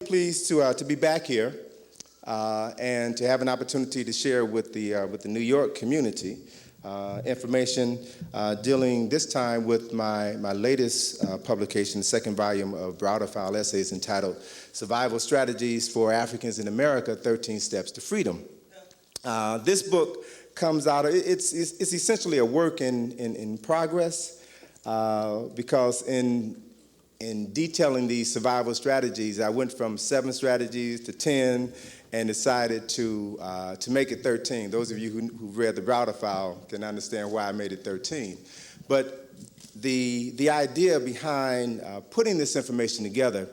pleased to be back here and to have an opportunity to share with the New York community information dealing this time with my latest publication, the second volume of Browder file essays entitled Survival Strategies for Africans in America, 13 Steps to Freedom. This book comes out, it's essentially a work in progress because in detailing these survival strategies, I went from 7 strategies to 10 and decided to make it 13. Those of you who've read the Browder file can understand why I made it 13. But the idea behind putting this information together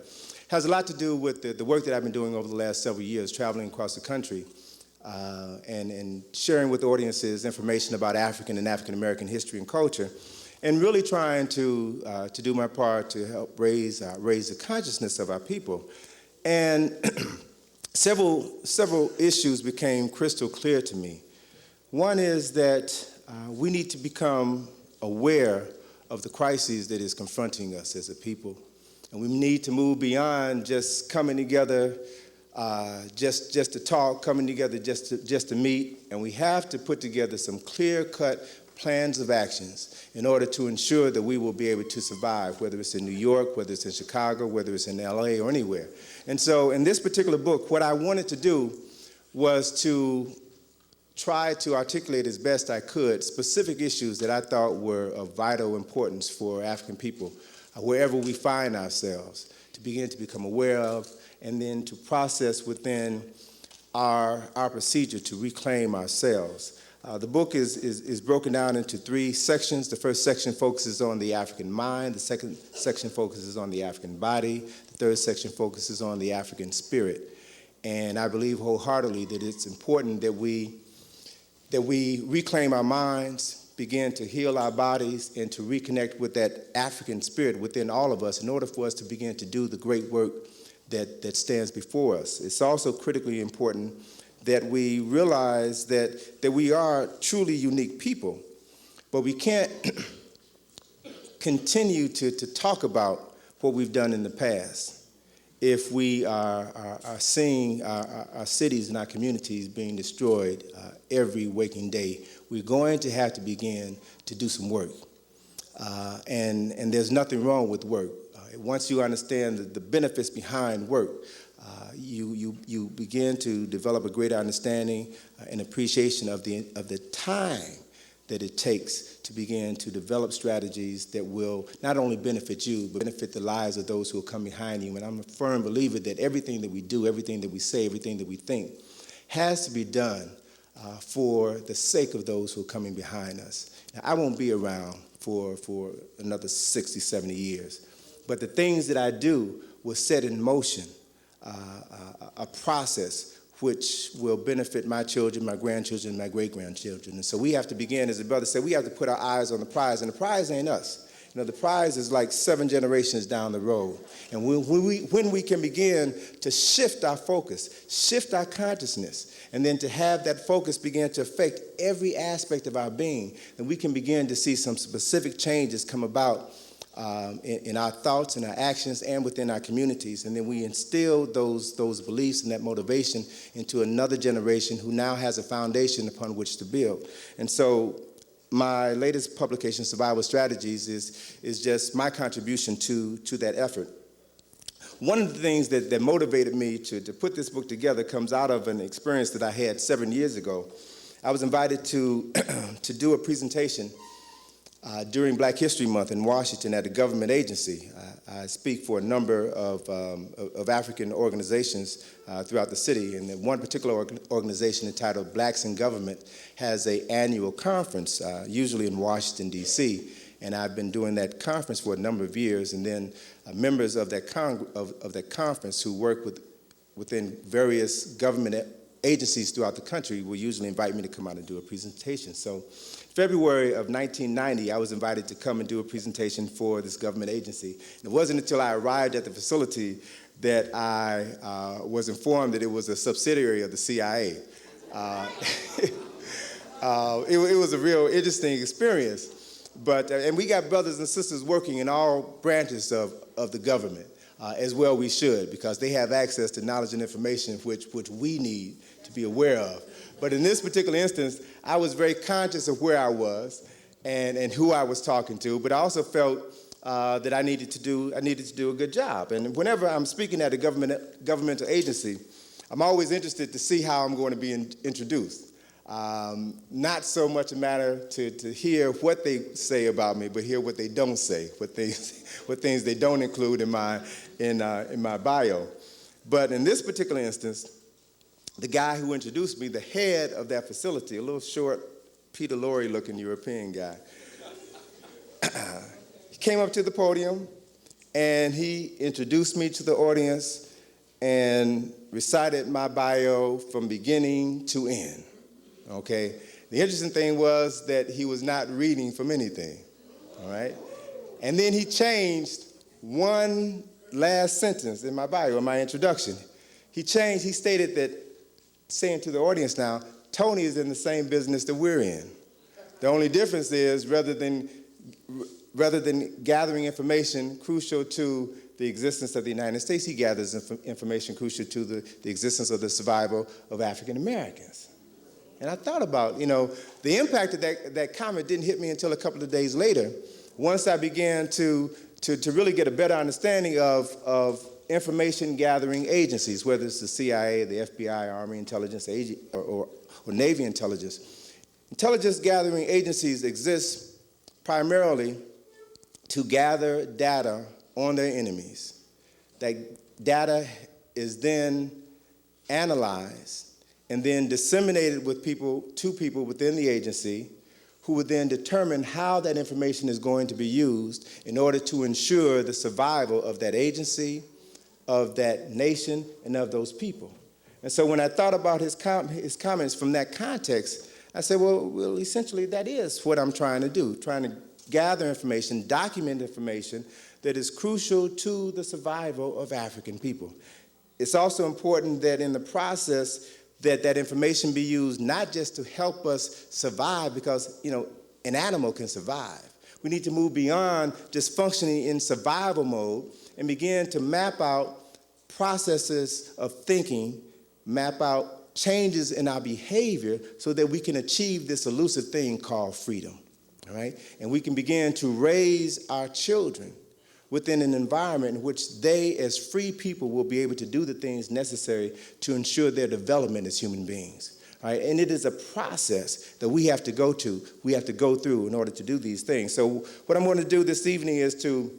has a lot to do with the work that I've been doing over the last several years, traveling across the country and sharing with audiences information about African and African American history and culture, and really trying to do my part to help raise the consciousness of our people. And several issues became crystal clear to me. One is that we need to become aware of the crises that is confronting us as a people. And we need to move beyond just coming together just to talk, coming together just to meet. And we have to put together some clear-cut plans of actions in order to ensure that we will be able to survive, whether it's in New York, whether it's in Chicago, whether it's in LA or anywhere. And so in this particular book, what I wanted to do was to try to articulate as best I could specific issues that I thought were of vital importance for African people, wherever we find ourselves, to begin to become aware of, and then to process within our procedure to reclaim ourselves. The book is broken down into 3 sections. The first section focuses on the African mind. The second section focuses on the African body. The third section focuses on the African spirit. And I believe wholeheartedly that it's important that we reclaim our minds, begin to heal our bodies, and to reconnect with that African spirit within all of us in order for us to begin to do the great work that stands before us. It's also critically important that we realize that we are truly unique people, but we can't continue to talk about what we've done in the past if we are seeing our cities and our communities being destroyed every waking day. We're going to have to begin to do some work. And there's nothing wrong with work. Once you understand the benefits behind work, you begin to develop a greater understanding and appreciation of the time that it takes to begin to develop strategies that will not only benefit you, but benefit the lives of those who will come behind you. And I'm a firm believer that everything that we do, everything that we say, everything that we think has to be done for the sake of those who are coming behind us. Now, I won't be around for another 60, 70 years, but the things that I do will set in motion a process which will benefit my children, my grandchildren, and my great-grandchildren. And so we have to begin, as the brother said, we have to put our eyes on the prize, and the prize ain't us. You know, the prize is like 7 generations down the road. And when we can begin to shift our focus, shift our consciousness, and then to have that focus begin to affect every aspect of our being, then we can begin to see some specific changes come about in our thoughts and our actions and within our communities. And then we instill those beliefs and that motivation into another generation who now has a foundation upon which to build. And so my latest publication, Survival Strategies, is just my contribution to that effort. One of the things that motivated me to put this book together comes out of an experience that I had 7 years ago. I was invited to do a presentation during Black History Month in Washington at a government agency. I speak for a number of African organizations throughout the city, and one particular organization entitled Blacks in Government has an annual conference, usually in Washington, D.C., and I've been doing that conference for a number of years, and then members of that conference who work within various government agencies throughout the country will usually invite me to come out and do a presentation. So February of 1990, I was invited to come and do a presentation for this government agency. And it wasn't until I arrived at the facility that I was informed that it was a subsidiary of the CIA. It was a real interesting experience. And we got brothers and sisters working in all branches of the government. as well we should, because they have access to knowledge and information which we need to be aware of. But in this particular instance, I was very conscious of where I was and who I was talking to, but I also felt that I needed to do a good job. And whenever I'm speaking at a governmental agency, I'm always interested to see how I'm going to be introduced. Not so much a matter to hear what they say about me, but hear what they don't say, what things they don't include in my bio. But in this particular instance, the guy who introduced me, the head of that facility, a little short, Peter Lorre-looking European guy, he came up to the podium and he introduced me to the audience and recited my bio from beginning to end. Okay? The interesting thing was that he was not reading from anything. All right? And then he changed one last sentence in my bio, in my introduction. He stated that, saying to the audience now, Tony is in the same business that we're in. The only difference is rather than gathering information crucial to the existence of the United States, he gathers information crucial to the existence of the survival of African Americans. And I thought about, the impact of that comment didn't hit me until a couple of days later, once I began to really get a better understanding of information gathering agencies, whether it's the CIA, the FBI, Army Intelligence, or Navy Intelligence. Intelligence gathering agencies exist primarily to gather data on their enemies. That data is then analyzed and then disseminated to people within the agency, who would then determine how that information is going to be used in order to ensure the survival of that agency, of that nation, and of those people. And so when I thought about his comments from that context, I said, well, essentially that is what I'm trying to do, trying to gather information, document information that is crucial to the survival of African people. It's also important that in the process that information be used not just to help us survive, because an animal can survive. We need to move beyond just functioning in survival mode and begin to map out processes of thinking, map out changes in our behavior so that we can achieve this elusive thing called freedom. All right? And we can begin to raise our children within an environment in which they, as free people, will be able to do the things necessary to ensure their development as human beings. All right? And it is a process that we have to go through in order to do these things. So what I'm going to do this evening is to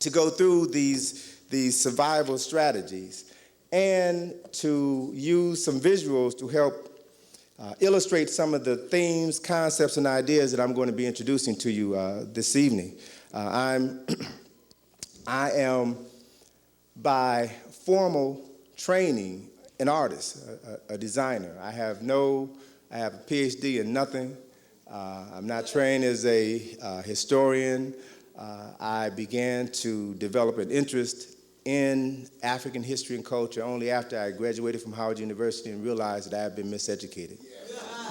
go through these survival strategies and to use some visuals to help illustrate some of the themes, concepts, and ideas that I'm going to be introducing to you this evening. I am, by formal training, an artist, a designer. I have a PhD in nothing. I'm not trained as a historian. I began to develop an interest in African history and culture only after I graduated from Howard University and realized that I had been miseducated.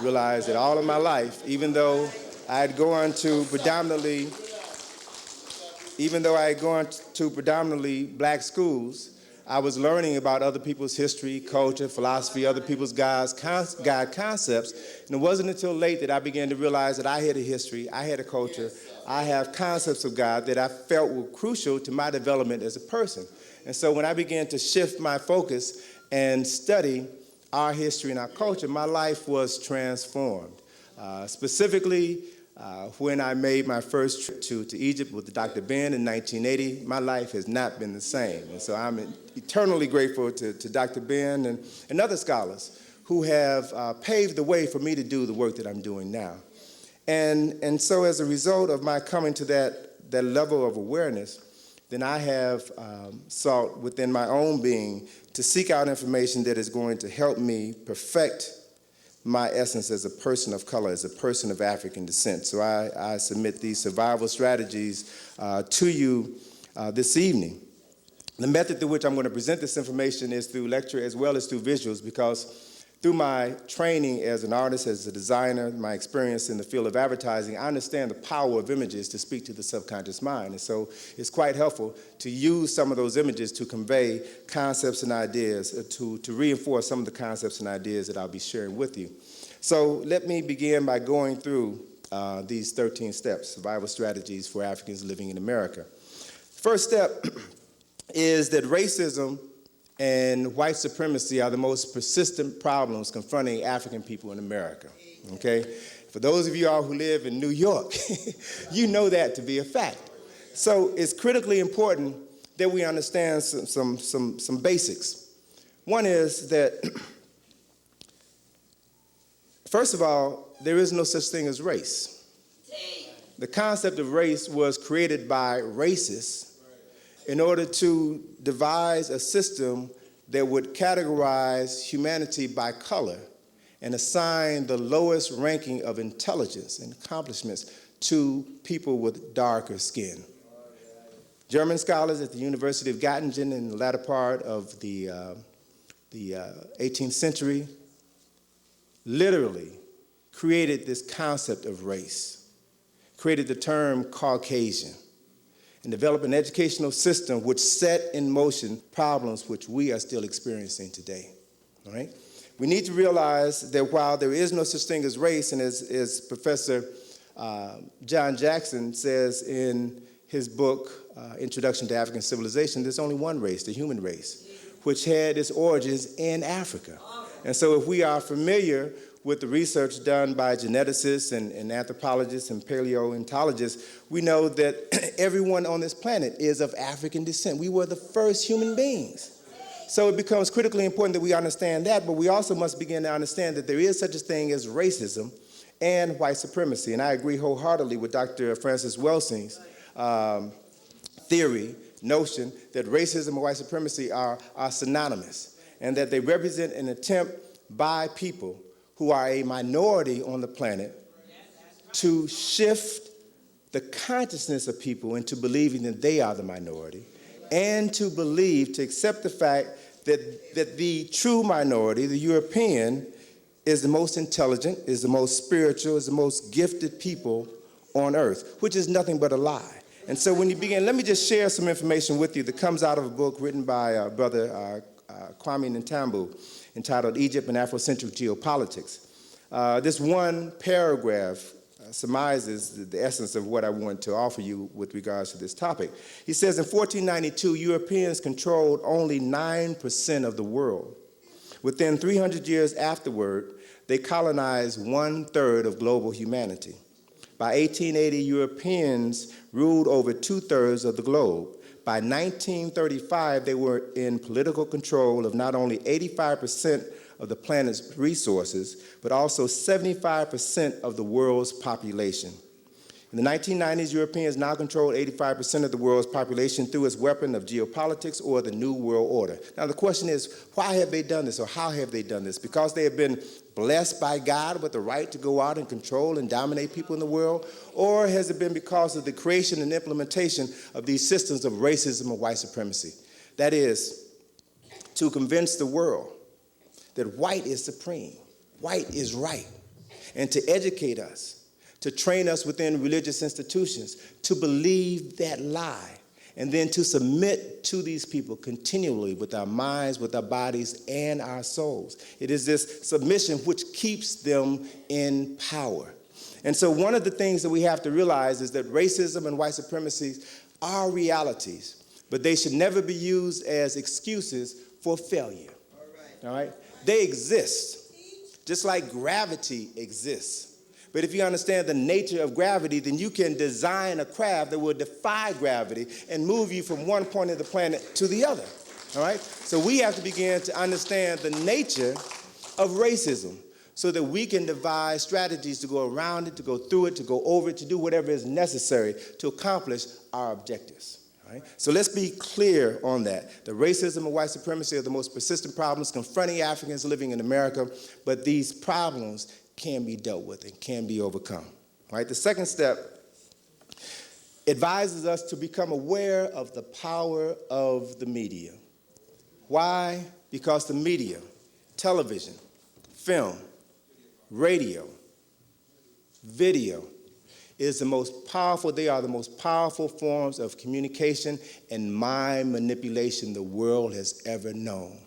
Realized that all of my life, even though I had gone to predominantly black schools, I was learning about other people's history, culture, philosophy, other people's God concepts. And it wasn't until late that I began to realize that I had a history, I had a culture, I have concepts of God that I felt were crucial to my development as a person. And so when I began to shift my focus and study our history and our culture, my life was transformed. Specifically, when I made my first trip to Egypt with Dr. Ben in 1980, my life has not been the same. And so I'm eternally grateful to Dr. Ben and other scholars who have paved the way for me to do the work that I'm doing now. And so as a result of my coming to that level of awareness, then I have sought within my own being to seek out information that is going to help me perfect my essence as a person of color, as a person of African descent. So I submit these survival strategies to you this evening. The method through which I'm going to present this information is through lecture as well as through visuals, because Through my training as an artist, as a designer, my experience in the field of advertising, I understand the power of images to speak to the subconscious mind. And so it's quite helpful to use some of those images to convey concepts and ideas, to reinforce some of the concepts and ideas that I'll be sharing with you. So let me begin by going through these 13 steps, survival strategies for Africans living in America. First step is that racism and white supremacy are the most persistent problems confronting African people in America, okay? For those of you all who live in New York, you know that to be a fact. So it's critically important that we understand some basics. One is that, first of all, there is no such thing as race. The concept of race was created by racists in order to devise a system that would categorize humanity by color and assign the lowest ranking of intelligence and accomplishments to people with darker skin. German scholars at the University of Göttingen in the latter part of the 18th century literally created this concept of race, created the term Caucasian, and develop an educational system which set in motion problems which we are still experiencing today, all right? We need to realize that while there is no such thing as race, and as Professor John Jackson says in his book, Introduction to African Civilization, there's only one race, the human race, which had its origins in Africa. And so if we are familiar with the research done by geneticists and anthropologists and paleontologists, we know that everyone on this planet is of African descent. We were the first human beings. So it becomes critically important that we understand that, but we also must begin to understand that there is such a thing as racism and white supremacy. And I agree wholeheartedly with Dr. Francis Welsing's theory, notion that racism and white supremacy are synonymous, and that they represent an attempt by people who are a minority on the planet to shift the consciousness of people into believing that they are the minority, and to accept the fact that the true minority, the European, is the most intelligent, is the most spiritual, is the most gifted people on earth, which is nothing but a lie. And so when you begin, let me just share some information with you that comes out of a book written by Brother Kwame Ntambu, entitled Egypt and Afrocentric Geopolitics. This one paragraph surmises the essence of what I want to offer you with regards to this topic. He says, in 1492, Europeans controlled only 9% of the world. Within 300 years afterward, they colonized 1/3 of global humanity. By 1880, Europeans ruled over 2/3 of the globe. By 1935, they were in political control of not only 85% of the planet's resources, but also 75% of the world's population. In the 1990s, Europeans now control 85% of the world's population through its weapon of geopolitics or the New World Order. Now the question is, why have they done this, or how have they done this? Because they have been blessed by God with the right to go out and control and dominate people in the world? Or has it been because of the creation and implementation of these systems of racism and white supremacy? That is, to convince the world that white is supreme, white is right, and to educate us, to train us within religious institutions, to believe that lie, and then to submit to these people continually with our minds, with our bodies, and our souls. It is this submission which keeps them in power. And so one of the things that we have to realize is that racism and white supremacy are realities, but they should never be used as excuses for failure. All right? They exist, just like gravity exists. But if you understand the nature of gravity, then you can design a craft that will defy gravity and move you from one point of the planet to the other, all right? So we have to begin to understand the nature of racism so that we can devise strategies to go around it, to go through it, to go over it, to do whatever is necessary to accomplish our objectives. Right? So let's be clear on that. The racism and white supremacy are the most persistent problems confronting Africans living in America, but these problems can be dealt with and can be overcome. Right? The second step advises us to become aware of the power of the media. Why? Because the media, television, film, radio, video is the most powerful, they are the most powerful forms of communication and mind manipulation the world has ever known.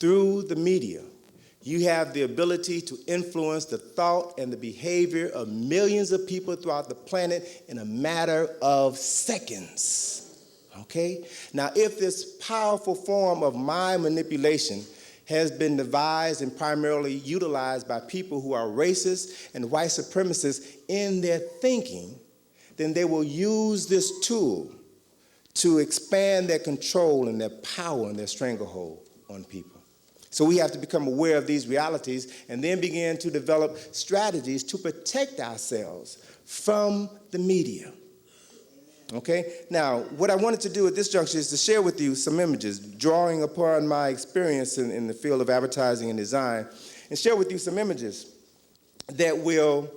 Through the media, you have the ability to influence the thought and the behavior of millions of people throughout the planet in a matter of seconds, okay? Now, if this powerful form of mind manipulation has been devised and primarily utilized by people who are racist and white supremacists in their thinking, then they will use this tool to expand their control and their power and their stranglehold on people. So we have to become aware of these realities and then begin to develop strategies to protect ourselves from the media. Okay? Now, what I wanted to do at this juncture is to share with you some images, drawing upon my experience in the field of advertising and design, and share with you some images that will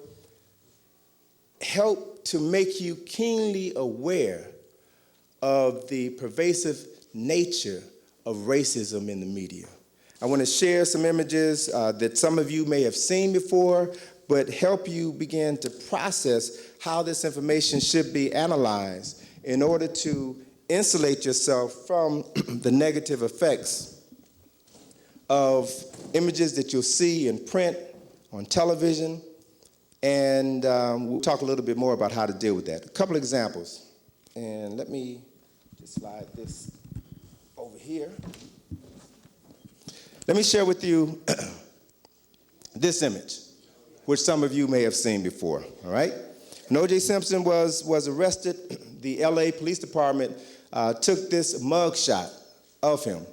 help to make you keenly aware of the pervasive nature of racism in the media. I want to share some images that some of you may have seen before, but help you begin to process how this information should be analyzed in order to insulate yourself from the negative effects of images that you'll see in print, on television, and we'll talk a little bit more about how to deal with that. A couple examples, and let me just slide this over here. Let me share with you this image, which some of you may have seen before, all right? When O.J. Simpson was arrested, the LA Police Department took this mugshot of him.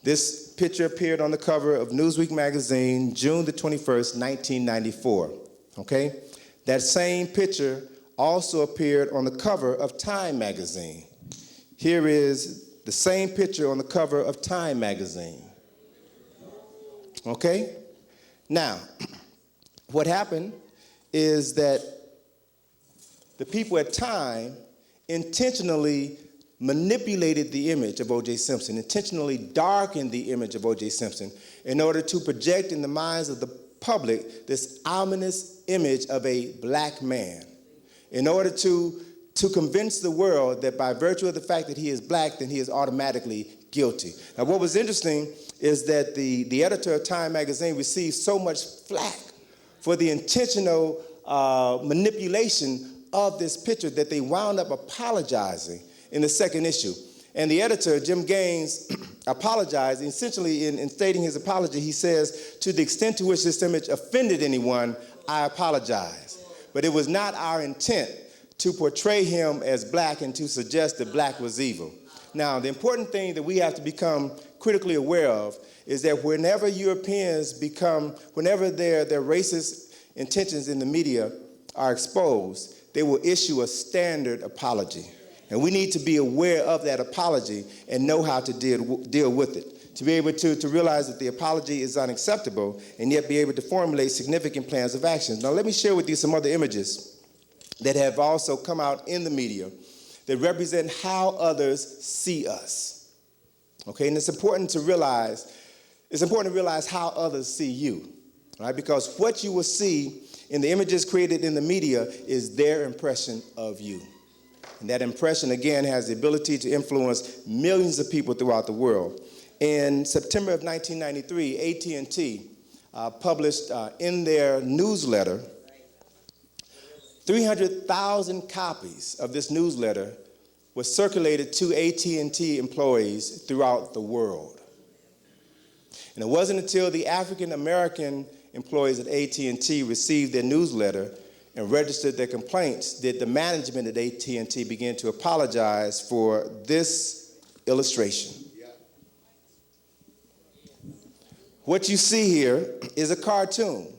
This picture appeared on the cover of Newsweek magazine, June the 21st, 1994, okay? That same picture also appeared on the cover of Time magazine. Here is the same picture on the cover of Time magazine. Okay? Now, what happened is that the people at Time intentionally manipulated the image of O.J. Simpson, intentionally darkened the image of O.J. Simpson in order to project in the minds of the public this ominous image of a black man, in order to convince the world that by virtue of the fact that he is black, then he is automatically guilty. Now, what was interesting is that the editor of Time magazine received so much flack for the intentional manipulation of this picture that they wound up apologizing in the second issue. And the editor, Jim Gaines, apologized. Essentially, in stating his apology, he says, to the extent to which this image offended anyone, I apologize. But it was not our intent to portray him as black and to suggest that black was evil. Now, the important thing that we have to become critically aware of is that whenever Europeans whenever their racist intentions in the media are exposed, they will issue a standard apology. And we need to be aware of that apology and know how to deal with it, to be able to realize that the apology is unacceptable and yet be able to formulate significant plans of action. Now, let me share with you some other images that have also come out in the media that represent how others see us. Okay, and it's important to realize how others see you, right? Because what you will see in the images created in the media is their impression of you. And that impression, again, has the ability to influence millions of people throughout the world. In September of 1993, AT&T published in their newsletter 300,000 copies of this newsletter was circulated to AT&T employees throughout the world. And it wasn't until the African-American employees at AT&T received their newsletter and registered their complaints that the management at AT&T began to apologize for this illustration. What you see here is a cartoon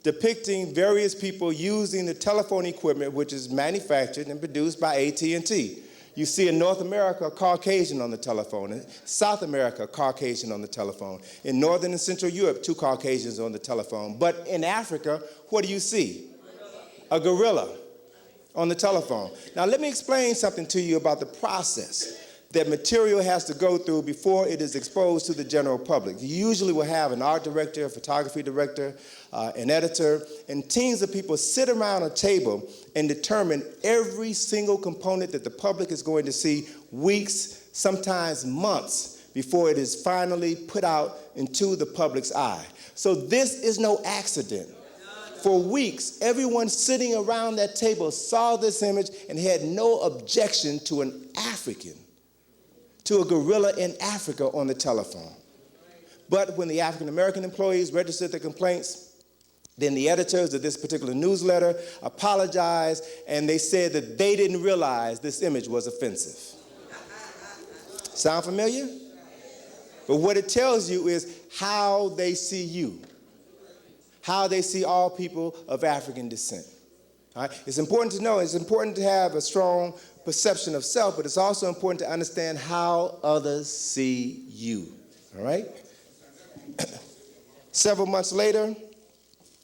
depicting various people using the telephone equipment which is manufactured and produced by AT&T. You see in North America, a Caucasian on the telephone. In South America, a Caucasian on the telephone. In Northern and Central Europe, 2 Caucasians on the telephone. But in Africa, what do you see? A gorilla on the telephone. Now, let me explain something to you about the process that material has to go through before it is exposed to the general public. You usually will have an art director, a photography director, an editor, and teams of people sit around a table and determine every single component that the public is going to see weeks, sometimes months, before it is finally put out into the public's eye. So this is no accident. For weeks, everyone sitting around that table saw this image and had no objection to an African, to a gorilla in Africa on the telephone. But when the African-American employees registered their complaints, then the editors of this particular newsletter apologized, and they said that they didn't realize this image was offensive. Sound familiar? But what it tells you is how they see you, how they see all people of African descent. All right? It's important to know, it's important to have a strong perception of self, but it's also important to understand how others see you. All right? Several months later,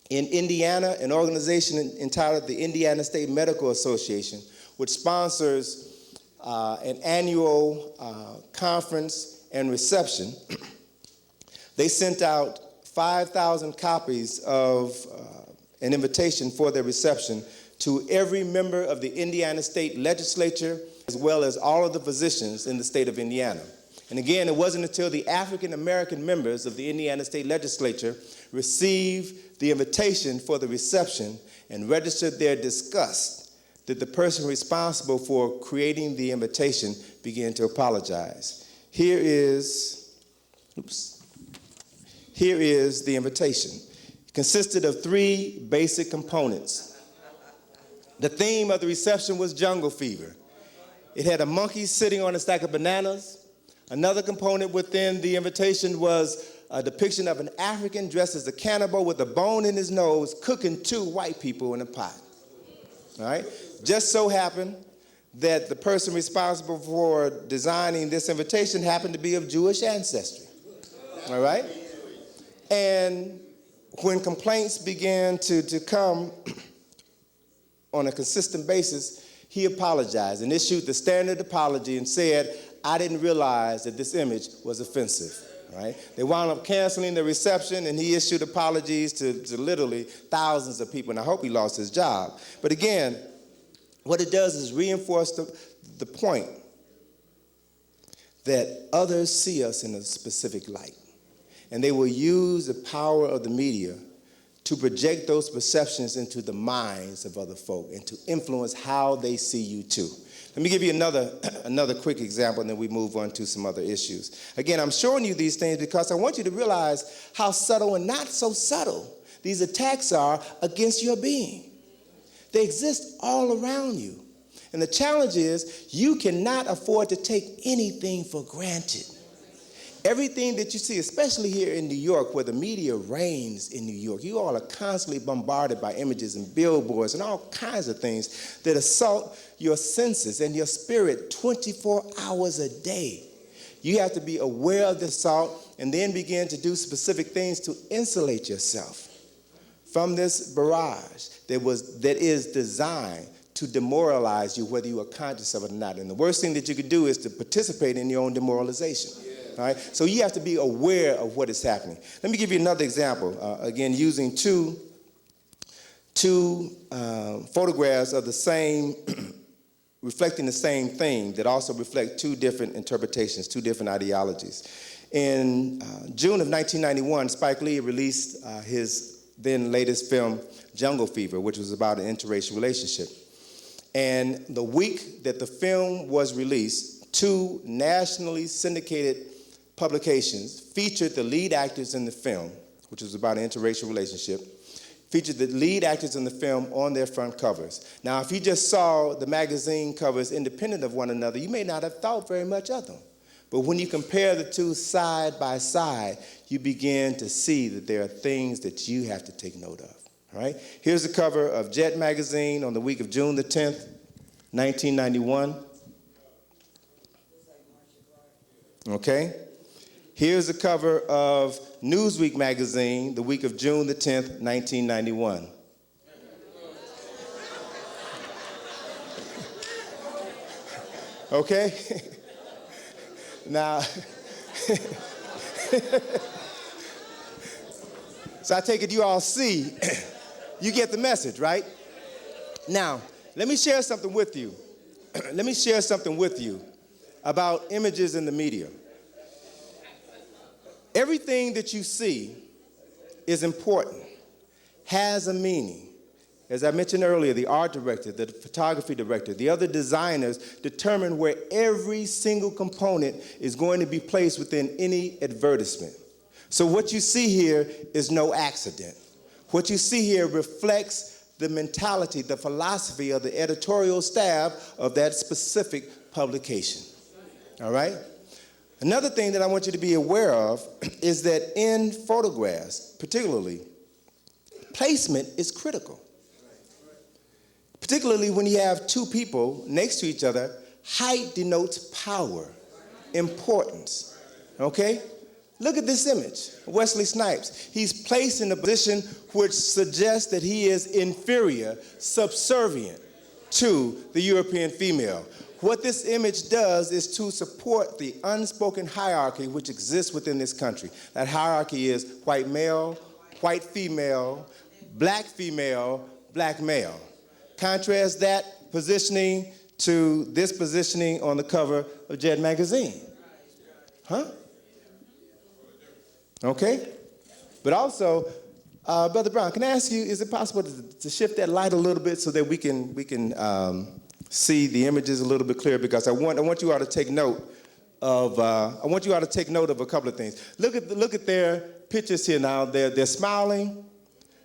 in Indiana, an organization entitled the Indiana State Medical Association, which sponsors an annual conference and reception, they sent out 5,000 copies of an invitation for their reception to every member of the Indiana State Legislature, as well as all of the physicians in the state of Indiana. And again, it wasn't until the African American members of the Indiana State Legislature received the invitation for the reception and registered their disgust that the person responsible for creating the invitation began to apologize. Here is the invitation. It consisted of 3 basic components. The theme of the reception was jungle fever. It had a monkey sitting on a stack of bananas. Another component within the invitation was a depiction of an African dressed as a cannibal with a bone in his nose cooking 2 white people in a pot. All right? Just so happened that the person responsible for designing this invitation happened to be of Jewish ancestry. All right? And when complaints began to come on a consistent basis, he apologized and issued the standard apology and said, I didn't realize that this image was offensive. Right? They wound up canceling the reception, and he issued apologies to literally thousands of people, and I hope he lost his job. But again, what it does is reinforce the point that others see us in a specific light, and they will use the power of the media to project those perceptions into the minds of other folk and to influence how they see you too. Let me give you another quick example, and then we move on to some other issues. Again, I'm showing you these things because I want you to realize how subtle and not so subtle these attacks are against your being. They exist all around you. And the challenge is you cannot afford to take anything for granted. Everything that you see, especially here in New York, where the media reigns in New York, you all are constantly bombarded by images and billboards and all kinds of things that assault your senses and your spirit 24 hours a day. You have to be aware of the assault and then begin to do specific things to insulate yourself from this barrage that is designed to demoralize you, whether you are conscious of it or not. And the worst thing that you could do is to participate in your own demoralization. All right? So you have to be aware of what is happening. Let me give you another example, again, using two photographs of the same, reflecting the same thing that also reflect 2 different interpretations, 2 different ideologies. In June of 1991, Spike Lee released his then latest film, Jungle Fever, which was about an interracial relationship. And the week that the film was released, 2 nationally syndicated publications featured the lead actors in the film, which was about an interracial relationship, featured the lead actors in the film on their front covers. Now, if you just saw the magazine covers independent of one another, you may not have thought very much of them. But when you compare the 2 side by side, you begin to see that there are things that you have to take note of. All right? Here's the cover of Jet magazine on the week of June the 10th, 1991. Okay? Here's the cover of Newsweek magazine, the week of June the 10th, 1991. Okay? Now, so I take it you all see, you get the message, right? Now, let me share something with you. Let me share something with you about images in the media. Everything that you see is important, has a meaning. As I mentioned earlier, the art director, the photography director, the other designers determine where every single component is going to be placed within any advertisement. So what you see here is no accident. What you see here reflects the mentality, the philosophy of the editorial staff of that specific publication. All right? Another thing that I want you to be aware of is that in photographs, particularly, placement is critical. Particularly when you have two people next to each other, height denotes power, importance, okay? Look at this image, Wesley Snipes. He's placed in a position which suggests that he is inferior, subservient to the European female. What this image does is to support the unspoken hierarchy which exists within this country. That hierarchy is white male, white female, black male. Contrast that positioning to this positioning on the cover of Jet magazine. Huh? Okay? But also, Brother Brown, can I ask you, is it possible to shift that light a little bit so that we can see the images a little bit clearer? Because I want you all to take note of a couple of things. Look at their pictures here now. They're smiling,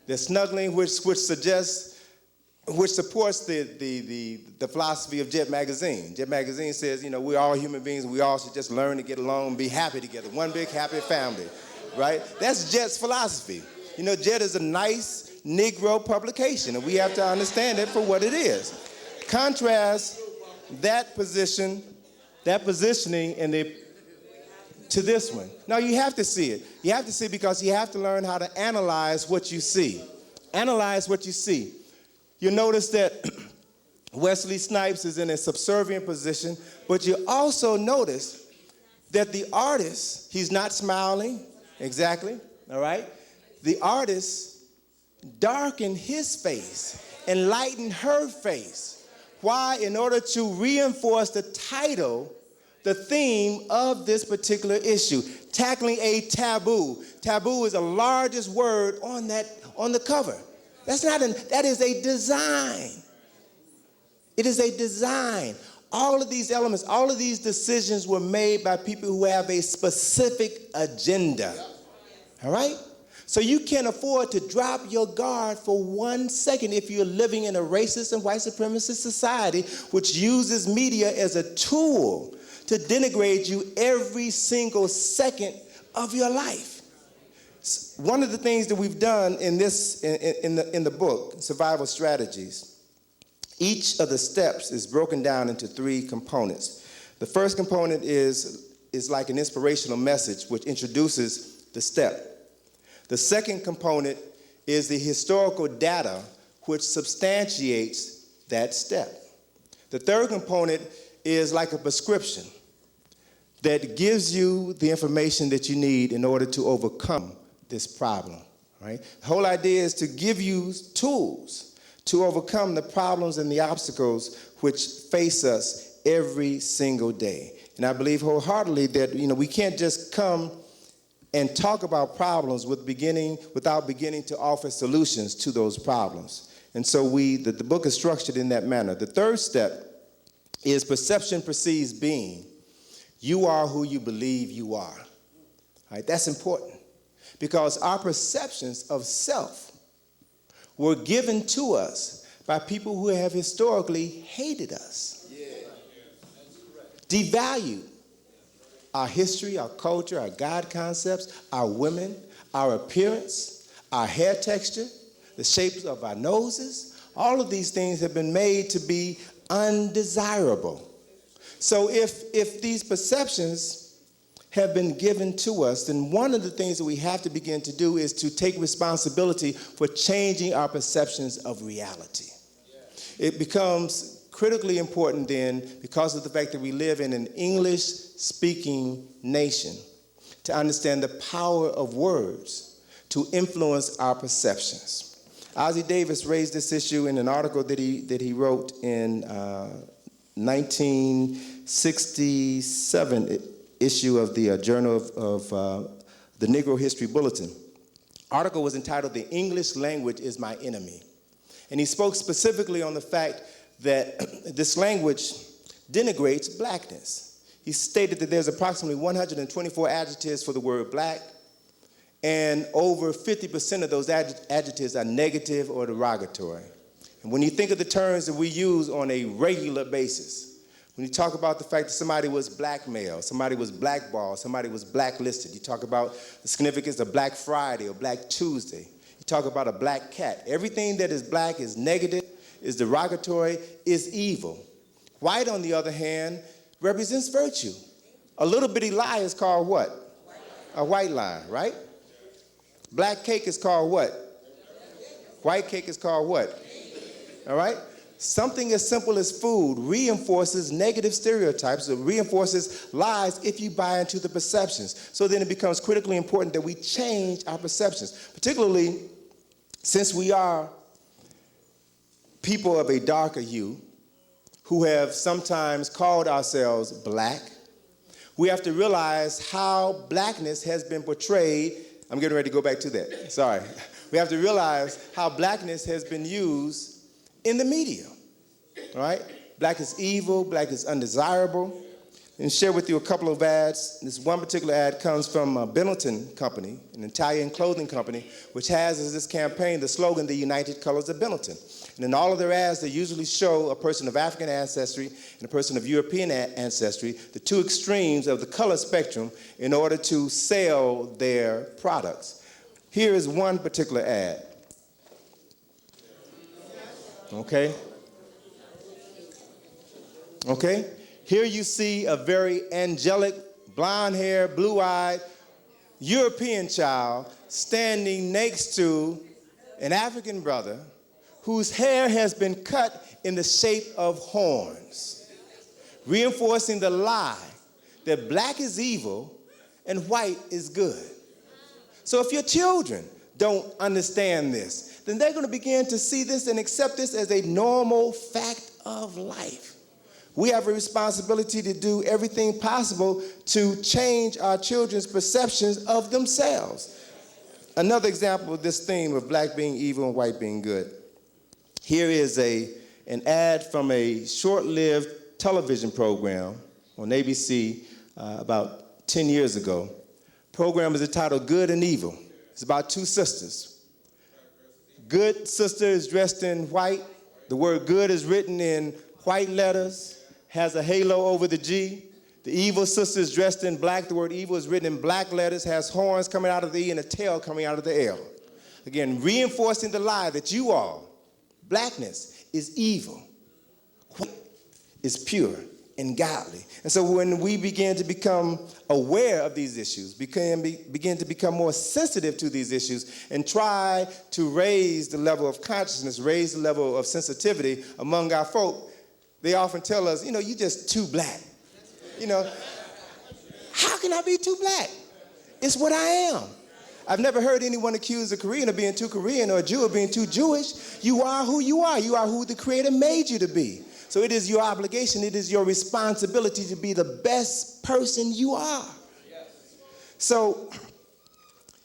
they're snuggling, which supports the philosophy of Jet magazine. Jet magazine says, we're all human beings and we all should just learn to get along and be happy together. One big happy family, right? That's Jet's philosophy. Jet is a nice Negro publication and we have to understand it for what it is. Contrast that positioning to this one. Now you have to see it. You have to see it because you have to learn how to analyze what you see. Analyze what you see. You'll notice that Wesley Snipes is in a subservient position, but you also notice that the artist, he's not smiling, exactly, all right? The artist darkened his face and lightened her face. Why? In order to reinforce the title, the theme of this particular issue, tackling a taboo. Taboo is the largest word on the cover. That is a design. It is a design. All of these elements, all of these decisions were made by people who have a specific agenda. All right? So you can't afford to drop your guard for 1 second if you're living in a racist and white supremacist society which uses media as a tool to denigrate you every single second of your life. One of the things that we've done in the book, Survival Strategies, each of the steps is broken down into 3 components. The first component is like an inspirational message which introduces the step. The second component is the historical data which substantiates that step. The third component is like a prescription that gives you the information that you need in order to overcome this problem, right? The whole idea is to give you tools to overcome the problems and the obstacles which face us every single day. And I believe wholeheartedly that we can't just come and talk about problems without beginning to offer solutions to those problems. And so the book is structured in that manner. The third step is perception precedes being. You are who you believe you are. All right, that's important. Because our perceptions of self were given to us by people who have historically hated us, devalued our history, our culture, our God concepts, our women, our appearance, our hair texture, the shapes of our noses. All of these things have been made to be undesirable. So if these perceptions have been given to us, then one of the things that we have to begin to do is to take responsibility for changing our perceptions of reality. It becomes critically important then, because of the fact that we live in an English-speaking nation, to understand the power of words to influence our perceptions. Ossie Davis raised this issue in an article that he wrote in 1967 issue of the Journal of the Negro History Bulletin. Article was entitled, "The English Language is My Enemy." And he spoke specifically on the fact that this language denigrates blackness. He stated that there's approximately 124 adjectives for the word black, and over 50% of those adjectives are negative or derogatory. And when you think of the terms that we use on a regular basis, when you talk about the fact that somebody was blackmailed, somebody was blackballed, somebody was blacklisted, you talk about the significance of Black Friday or Black Tuesday, you talk about a black cat. Everything that is black is negative, is derogatory, is evil. White, on the other hand, represents virtue. A little bitty lie is called what? A white lie, right? Black cake is called what? White cake is called what? All right? Something as simple as food reinforces negative stereotypes, or reinforces lies if you buy into the perceptions. So then it becomes critically important that we change our perceptions, particularly since we are people of a darker hue who have sometimes called ourselves black. We have to realize how blackness has been portrayed. I'm getting ready to go back to that. Sorry. We have to realize how blackness has been used in the media. All right? Black is evil, black is undesirable. And share with you a couple of ads. This one particular ad comes from Benetton Company, an Italian clothing company, which has as this campaign the slogan, "The United Colors of Benetton." And in all of their ads, they usually show a person of African ancestry and a person of European ancestry, the two extremes of the color spectrum, in order to sell their products. Here is one particular ad. Okay? Okay? Here you see a very angelic, blonde-haired, blue-eyed European child standing next to an African brother whose hair has been cut in the shape of horns, reinforcing the lie that black is evil and white is good. So if your children don't understand this, then they're going to begin to see this and accept this as a normal fact of life. We have a responsibility to do everything possible to change our children's perceptions of themselves. Another example of this theme of black being evil and white being good. Here is an ad from a short-lived television program on ABC about 10 years ago. The program is entitled Good and Evil. It's about two sisters. Good sister is dressed in white. The word good is written in white letters, has a halo over the G. The evil sister is dressed in black. The word evil is written in black letters, has horns coming out of the E and a tail coming out of the L. Again, reinforcing the lie that you all, blackness is evil, white is pure and godly. And so when we begin to become aware of these issues, begin to become more sensitive to these issues, and try to raise the level of consciousness, raise the level of sensitivity among our folk, they often tell us, you just too black. How can I be too black? It's what I am. I've never heard anyone accuse a Korean of being too Korean or a Jew of being too Jewish. You are who you are. You are who the Creator made you to be. So it is your obligation, it is your responsibility to be the best person you are. So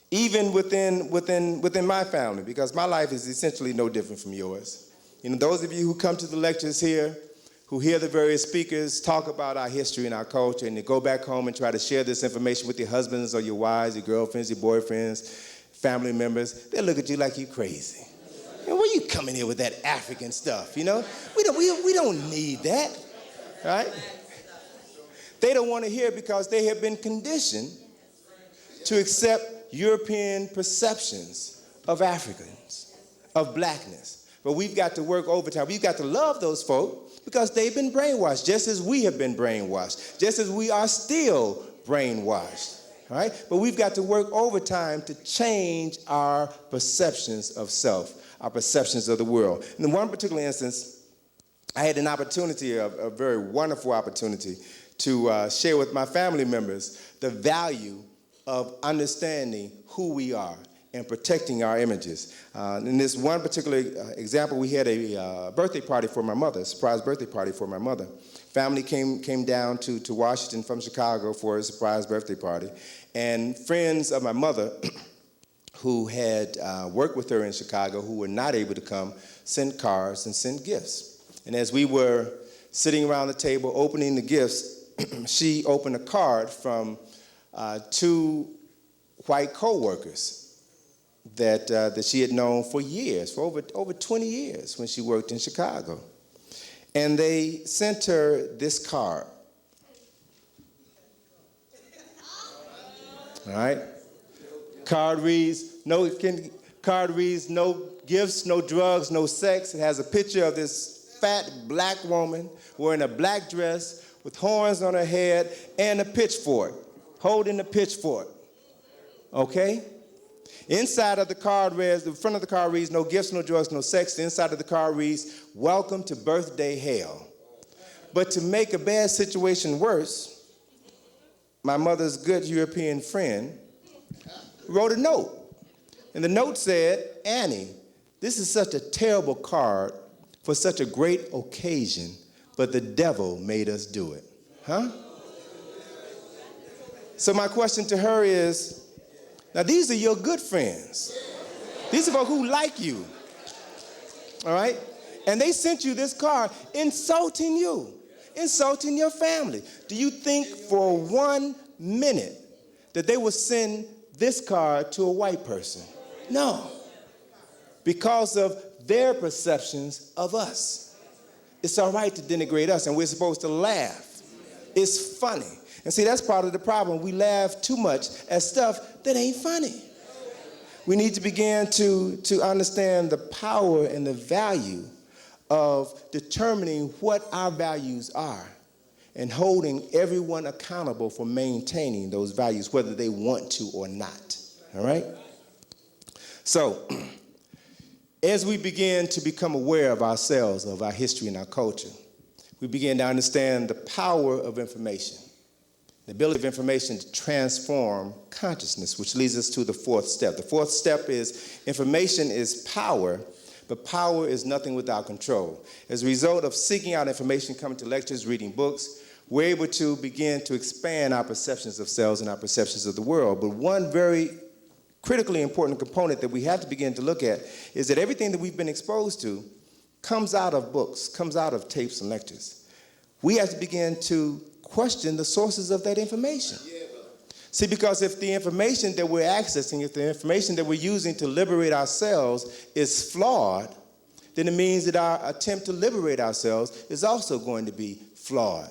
even within my family, because my life is essentially no different from yours. Those of you who come to the lectures here, who hear the various speakers talk about our history and our culture, and they go back home and try to share this information with your husbands or your wives, your girlfriends, your boyfriends, family members, they look at you like you crazy. Where you coming here with that African stuff, We don't need that, right? They don't want to hear because they have been conditioned to accept European perceptions of Africans, of blackness. But we've got to work overtime. We've got to love those folk because they've been brainwashed, just as we have been brainwashed, just as we are still brainwashed, all right? But we've got to work overtime to change our perceptions of self, our perceptions of the world. In one particular instance, I had an opportunity, a very wonderful opportunity, to share with my family members the value of understanding who we are and protecting our images. In this one particular example, we had a birthday party for my mother, a surprise birthday party for my mother. Family came down to Washington from Chicago for a surprise birthday party. And friends of my mother who had worked with her in Chicago, who were not able to come, sent cards and sent gifts. And as we were sitting around the table opening the gifts, she opened a card from two white co-workers that she had known for years, for over 20 years when she worked in Chicago. And they sent her this card. All right? Card reads, no gifts, no drugs, no sex. It has a picture of this fat black woman wearing a black dress with horns on her head and a pitchfork, holding a pitchfork. Okay? Inside of the card reads, the front of the card reads, no gifts, no drugs, no sex. The inside of the card reads, welcome to birthday hell. But to make a bad situation worse, my mother's good European friend wrote a note. And the note said, Annie, this is such a terrible card for such a great occasion, but the devil made us do it. Huh? So my question to her is, now these are your good friends. These are folks who like you. All right? And they sent you this card insulting you, insulting your family. Do you think for 1 minute that they would send this card to a white person? No. Because of their perceptions of us. It's all right to denigrate us, and we're supposed to laugh. It's funny. And see, that's part of the problem. We laugh too much at stuff that ain't funny. We need to begin to understand the power and the value of determining what our values are and holding everyone accountable for maintaining those values, whether they want to or not. All right? So, as we begin to become aware of ourselves, of our history and our culture, we begin to understand the power of information, the ability of information to transform consciousness, which leads us to the fourth step. The fourth step is information is power, but power is nothing without control. As a result of seeking out information, coming to lectures, reading books, we're able to begin to expand our perceptions of selves and our perceptions of the world. But one very critically important component that we have to begin to look at is that everything that we've been exposed to comes out of books, comes out of tapes and lectures. We have to begin to question the sources of that information. See, because if the information that we're accessing, if the information that we're using to liberate ourselves is flawed, then it means that our attempt to liberate ourselves is also going to be flawed.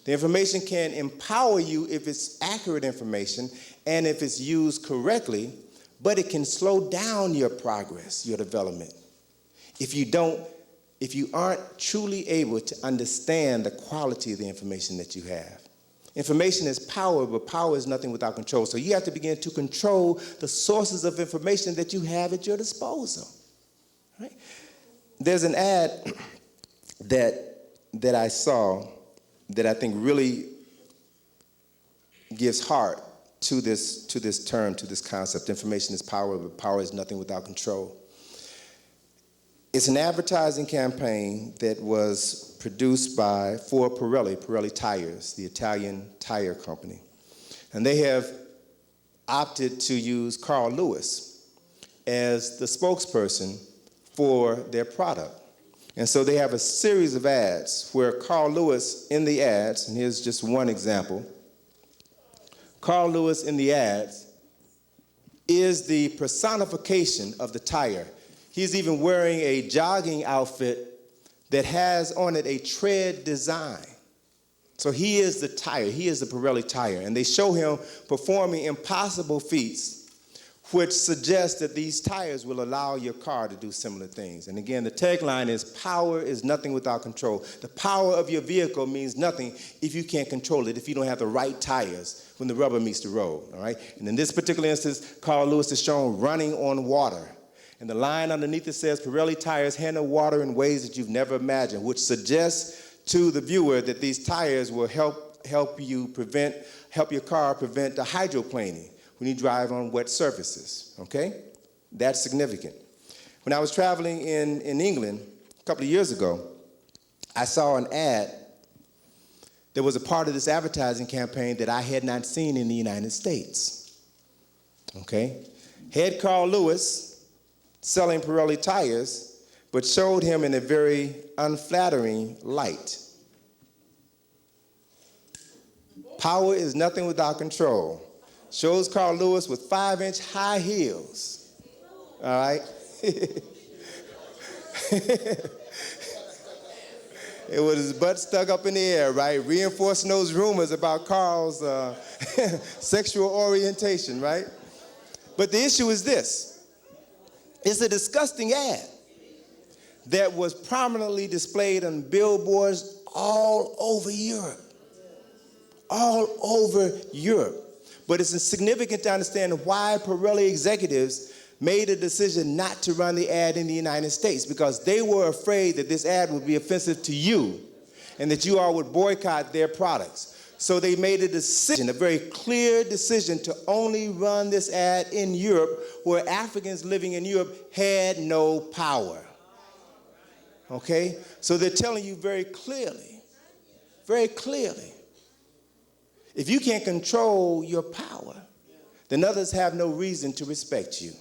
The information can empower you if it's accurate information and if it's used correctly, but it can slow down your progress, your development. If you aren't truly able to understand the quality of the information that you have. Information is power, but power is nothing without control. So you have to begin to control the sources of information that you have at your disposal. Right? There's an ad that I saw that I think really gives heart to this term, to this concept. Information is power, but power is nothing without control. It's an advertising campaign that was produced for Pirelli Tires, the Italian tire company. And they have opted to use Carl Lewis as the spokesperson for their product. And so they have a series of ads where Carl Lewis in the ads, and here's just one example, Carl Lewis in the ads is the personification of the tire. He's even wearing a jogging outfit that has on it a tread design. So he is the tire, he is the Pirelli tire. And they show him performing impossible feats, which suggests that these tires will allow your car to do similar things. And again, the tagline is, power is nothing without control. The power of your vehicle means nothing if you can't control it, if you don't have the right tires when the rubber meets the road, all right? And in this particular instance, Carl Lewis is shown running on water. And the line underneath it says, Pirelli tires handle water in ways that you've never imagined, which suggests to the viewer that these tires will help your car prevent the hydroplaning when you drive on wet surfaces, okay? That's significant. When I was traveling in England a couple of years ago, I saw an ad that was a part of this advertising campaign that I had not seen in the United States, okay? Had Carl Lewis selling Pirelli tires, but showed him in a very unflattering light. Power is nothing without control. Shows Carl Lewis with 5-inch high heels. All right? It was his butt stuck up in the air, right? Reinforcing those rumors about Carl's sexual orientation, right? But the issue is this. It's a disgusting ad that was prominently displayed on billboards all over Europe. All over Europe. But it's significant to understand why Pirelli executives made a decision not to run the ad in the United States, because they were afraid that this ad would be offensive to you and that you all would boycott their products. So they made a decision, a very clear decision, to only run this ad in Europe, where Africans living in Europe had no power. Okay? So they're telling you very clearly, if you can't control your power, then others have no reason to respect you.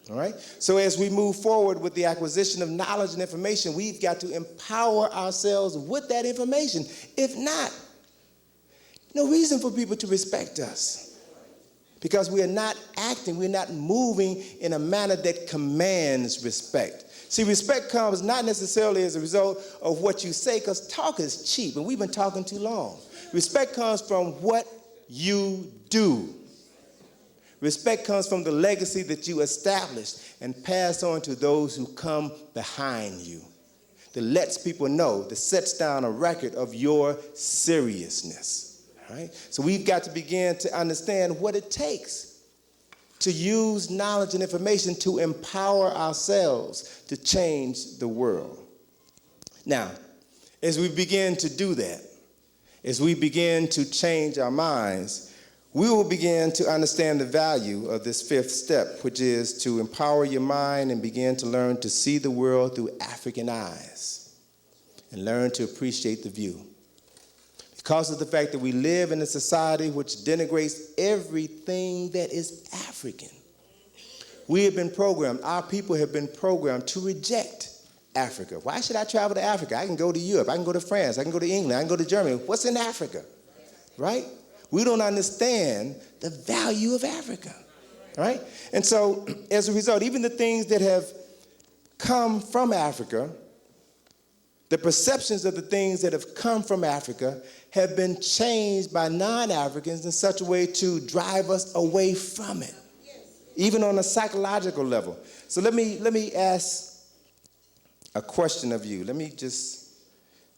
All right? So as we move forward with the acquisition of knowledge and information, we've got to empower ourselves with that information. If not, no reason for people to respect us, because we are not acting, we're not moving in a manner that commands respect. See, respect comes not necessarily as a result of what you say, because talk is cheap, and we've been talking too long. Respect comes from what you do. Respect comes from the legacy that you establish and pass on to those who come behind you. That lets people know, that sets down a record of your seriousness. Right? So we've got to begin to understand what it takes to use knowledge and information to empower ourselves to change the world. Now, as we begin to do that, as we begin to change our minds, we will begin to understand the value of this fifth step, which is to empower your mind and begin to learn to see the world through African eyes and learn to appreciate the view. Because of the fact that we live in a society which denigrates everything that is African. We have been programmed, our people have been programmed to reject Africa. Why should I travel to Africa? I can go to Europe, I can go to France, I can go to England, I can go to Germany. What's in Africa? Right? We don't understand the value of Africa. Right? And so, as a result, even the things that have come from Africa, the perceptions of the things that have come from Africa have been changed by non-Africans in such a way to drive us away from it, even on a psychological level. So let me ask a question of you. Let me just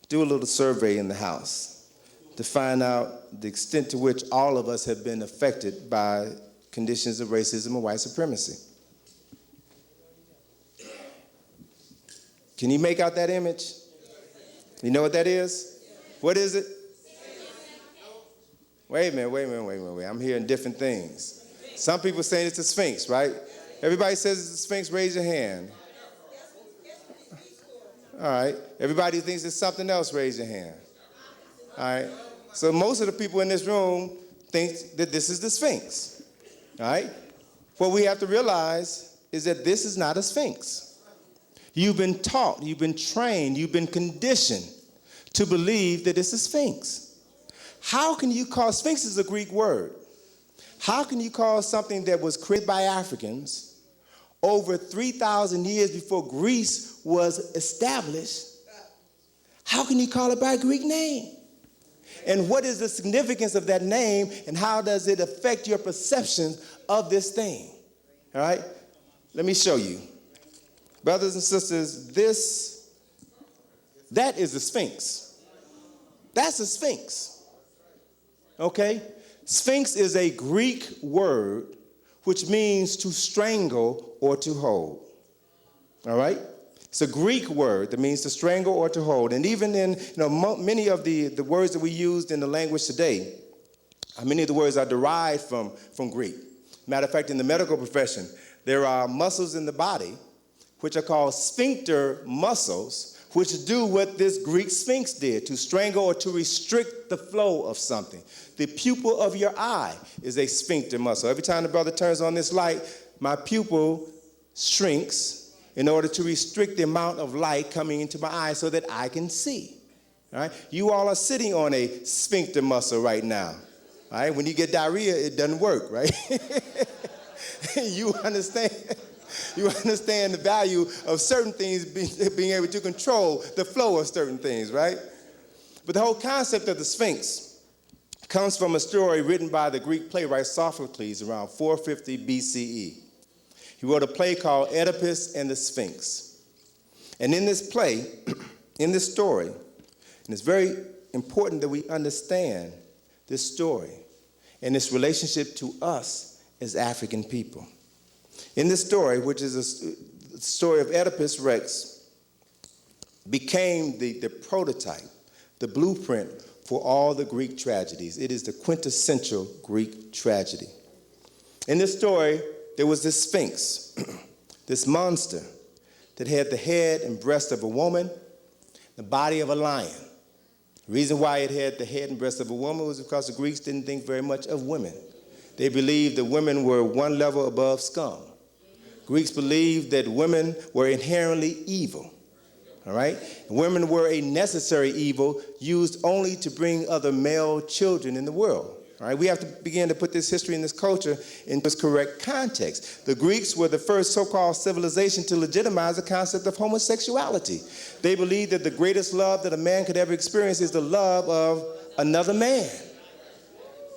do a little survey in the house to find out the extent to which all of us have been affected by conditions of racism and white supremacy. Can you make out that image? You know what that is? What is it? Wait a minute. I'm hearing different things. Some people saying it's a Sphinx, right? Everybody says it's a Sphinx, raise your hand. All right. Everybody who thinks it's something else, raise your hand. All right. So most of the people in this room think that this is the Sphinx. All right. What we have to realize is that this is not a Sphinx. You've been taught, you've been trained, you've been conditioned to believe that it's a Sphinx. How can you call, Sphinx is a Greek word. How can you call something that was created by Africans over 3,000 years before Greece was established, how can you call it by a Greek name? And what is the significance of that name, and how does it affect your perception of this thing? All right? Let me show you. Brothers and sisters, that is the Sphinx. That's a Sphinx. Okay? Sphinx is a Greek word which means to strangle or to hold. All right? It's a Greek word that means to strangle or to hold. And even in many of the words that we used in the language today, many of the words are derived from Greek. Matter of fact, in the medical profession, there are muscles in the body which are called sphincter muscles, which do what this Greek sphinx did, to strangle or to restrict the flow of something. The pupil of your eye is a sphincter muscle. Every time the brother turns on this light, my pupil shrinks in order to restrict the amount of light coming into my eye so that I can see. All right? You all are sitting on a sphincter muscle right now. All right? When you get diarrhea, it doesn't work, right? You understand? You understand the value of certain things being able to control the flow of certain things, right? But the whole concept of the Sphinx comes from a story written by the Greek playwright Sophocles around 450 BCE. He wrote a play called Oedipus and the Sphinx. And in this play, in this story, and it's very important that we understand this story and its relationship to us as African people. In this story, which is a story of Oedipus Rex, became the prototype, the blueprint for all the Greek tragedies. It is the quintessential Greek tragedy. In this story, there was this Sphinx, this monster that had the head and breast of a woman, the body of a lion. The reason why it had the head and breast of a woman was because the Greeks didn't think very much of women. They believed that women were one level above scum. Greeks believed that women were inherently evil, all right? Women were a necessary evil used only to bring other male children in the world, all right? We have to begin to put this history and this culture in its correct context. The Greeks were the first so-called civilization to legitimize the concept of homosexuality. They believed that the greatest love that a man could ever experience is the love of another man,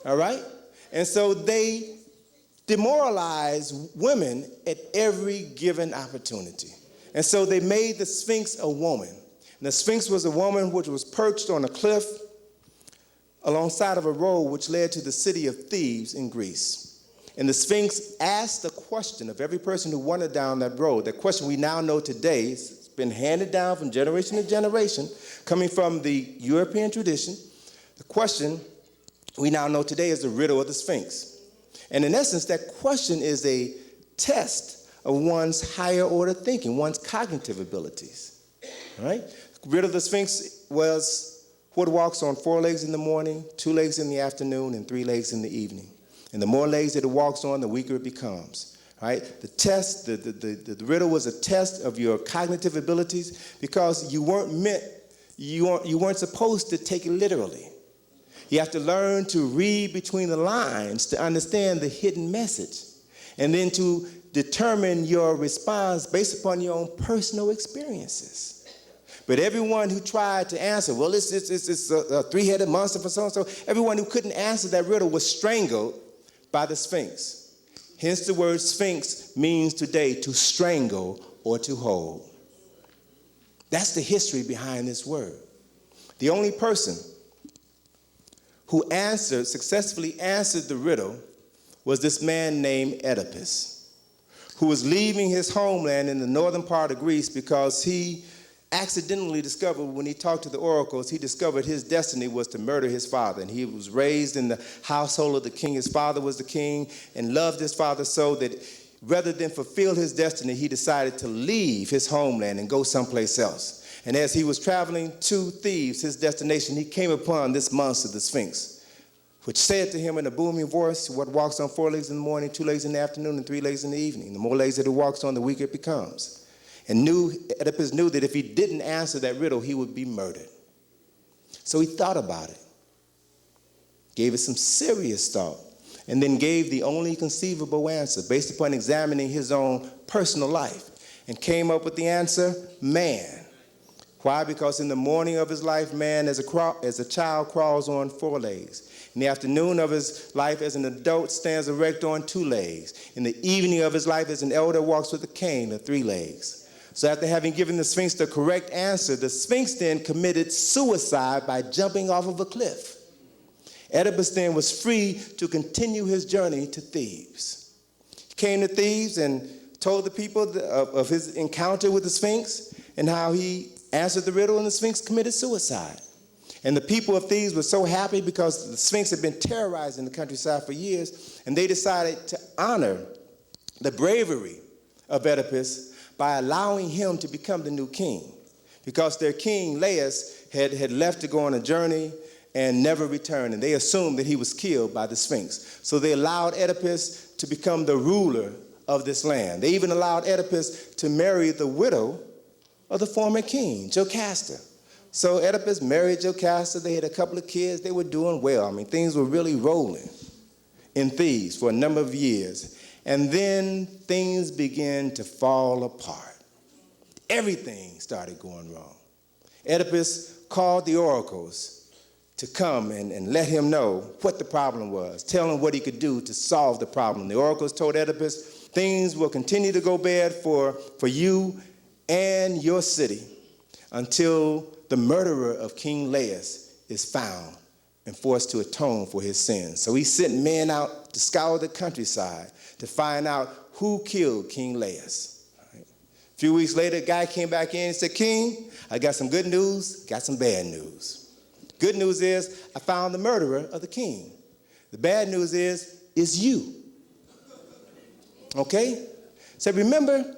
all right? And so they demoralize women at every given opportunity. And so they made the Sphinx a woman. And the Sphinx was a woman which was perched on a cliff alongside of a road which led to the city of Thebes in Greece. And the Sphinx asked the question of every person who wandered down that road. That question we now know today, it's been handed down from generation to generation, coming from the European tradition. The question we now know today is the riddle of the Sphinx. And in essence, that question is a test of one's higher order thinking, one's cognitive abilities. All right? The riddle of the Sphinx was what walks on 4 legs in the morning, 2 legs in the afternoon, and 3 legs in the evening. And the more legs that it walks on, the weaker it becomes. All right? The test, the riddle was a test of your cognitive abilities because you weren't supposed to take it literally. You have to learn to read between the lines to understand the hidden message, and then to determine your response based upon your own personal experiences. But everyone who tried to answer, well, it's a 3-headed monster for so-and-so, everyone who couldn't answer that riddle was strangled by the Sphinx. Hence the word Sphinx means today to strangle or to hold. That's the history behind this word. The only person who successfully answered the riddle was this man named Oedipus, who was leaving his homeland in the northern part of Greece because he accidentally discovered, when he talked to the oracles, he discovered his destiny was to murder his father. And he was raised in the household of the king. His father was the king and loved his father so that rather than fulfill his destiny, he decided to leave his homeland and go someplace else. And as he was traveling to Thebes, his destination, he came upon this monster, the Sphinx, which said to him in a booming voice, what walks on 4 legs in the morning, 2 legs in the afternoon, and 3 legs in the evening. The more legs that it walks on, the weaker it becomes. And Oedipus knew that if he didn't answer that riddle, he would be murdered. So he thought about it, gave it some serious thought, and then gave the only conceivable answer based upon examining his own personal life, and came up with the answer, man. Why? Because in the morning of his life, man, as a child, crawls on 4 legs. In the afternoon of his life, as an adult, stands erect on 2 legs. In the evening of his life, as an elder, walks with a cane of 3 legs. So after having given the Sphinx the correct answer, the Sphinx then committed suicide by jumping off of a cliff. Oedipus then was free to continue his journey to Thebes. came to Thebes and told the people of his encounter with the Sphinx and how he answered the riddle and the Sphinx committed suicide. And the people of Thebes were so happy because the Sphinx had been terrorizing the countryside for years, and they decided to honor the bravery of Oedipus by allowing him to become the new king. Because their king, Laius, had left to go on a journey and never returned, and they assumed that he was killed by the Sphinx. So they allowed Oedipus to become the ruler of this land. They even allowed Oedipus to marry the widow of the former king, Jocasta. So Oedipus married Jocasta. They had a couple of kids. They were doing well. I mean, things were really rolling in Thebes for a number of years. And then things began to fall apart. Everything started going wrong. Oedipus called the oracles to come and let him know what the problem was, tell him what he could do to solve the problem. The oracles told Oedipus, things will continue to go bad for you and your city until the murderer of King Laius is found and forced to atone for his sins. So he sent men out to scour the countryside to find out who killed King Laius. Right. A few weeks later, a guy came back in and said, King, I got some good news, got some bad news. Good news is I found the murderer of the king. The bad news is it's you. Okay? So remember,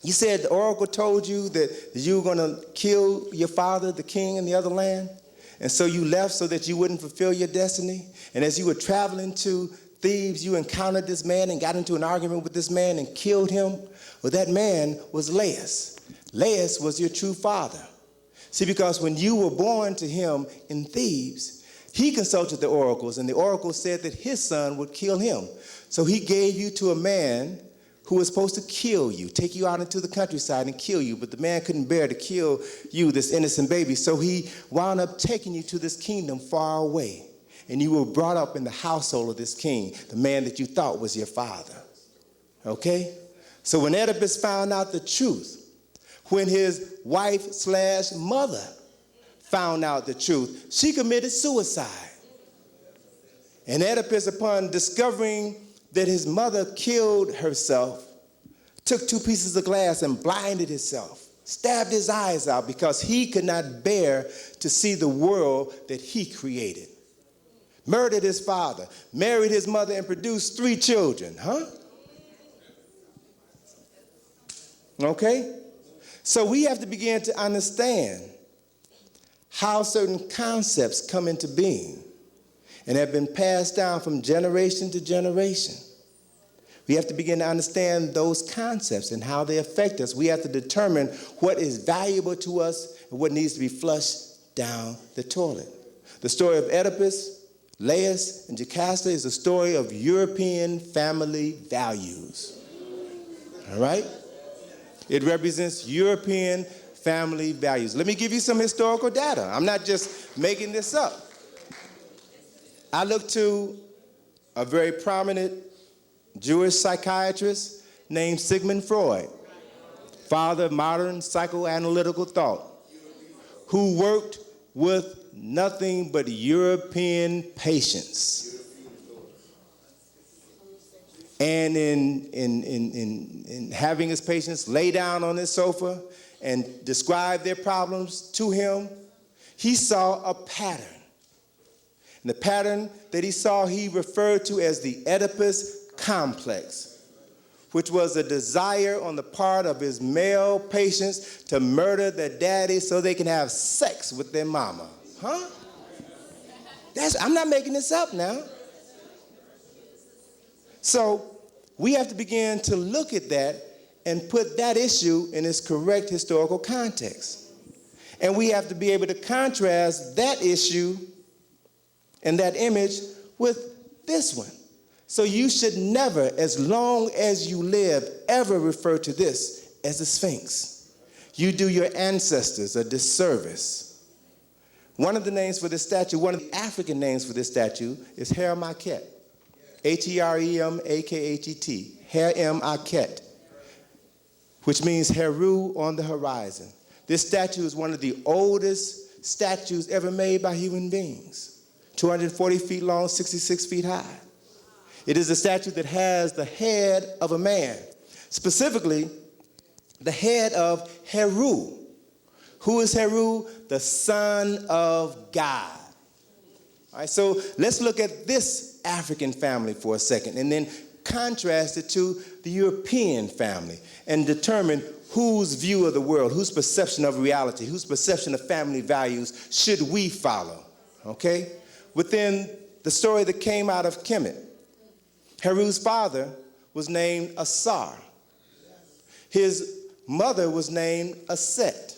you said the oracle told you that you were going to kill your father, the king in the other land? And so you left so that you wouldn't fulfill your destiny? And as you were traveling to Thebes, you encountered this man and got into an argument with this man and killed him? Well, that man was Laius. Laius was your true father. See, because when you were born to him in Thebes, he consulted the oracles, and the oracle said that his son would kill him. So he gave you to a man who was supposed to kill you, take you out into the countryside and kill you, but the man couldn't bear to kill you, this innocent baby, so he wound up taking you to this kingdom far away, and you were brought up in the household of this king, the man that you thought was your father, okay? So when Oedipus found out the truth, when his wife/mother found out the truth, she committed suicide. And Oedipus, upon discovering that his mother killed herself, took 2 pieces of glass and blinded himself, stabbed his eyes out because he could not bear to see the world that he created. Murdered his father, married his mother, and produced 3 children, Okay? So we have to begin to understand how certain concepts come into being and have been passed down from generation to generation. We have to begin to understand those concepts and how they affect us. We have to determine what is valuable to us and what needs to be flushed down the toilet. The story of Oedipus, Laius, and Jocasta is a story of European family values. All right? It represents European family values. Let me give you some historical data. I'm not just making this up. I look to a very prominent Jewish psychiatrist named Sigmund Freud, father of modern psychoanalytical thought, who worked with nothing but European patients. And in having his patients lay down on his sofa and describe their problems to him, he saw a pattern. And the pattern that he saw, he referred to as the Oedipus complex, which was a desire on the part of his male patients to murder their daddy so they can have sex with their mama. I'm not making this up now. So we have to begin to look at that and put that issue in its correct historical context. And we have to be able to contrast that issue and that image with this one. So you should never, as long as you live, ever refer to this as the Sphinx. You do your ancestors a disservice. One of the names for this statue, one of the African names for this statue is Heremaket. H-E-R-E-M-A-K-H-E-T, Heremaket, which means Heru on the horizon. This statue is one of the oldest statues ever made by human beings, 240 feet long, 66 feet high. It is a statue that has the head of a man, specifically the head of Heru. Who is Heru? The son of God. All right, so let's look at this African family for a second and then contrast it to the European family and determine whose view of the world, whose perception of reality, whose perception of family values should we follow, okay? Within the story that came out of Kemet, Heru's father was named Asar. His mother was named Aset.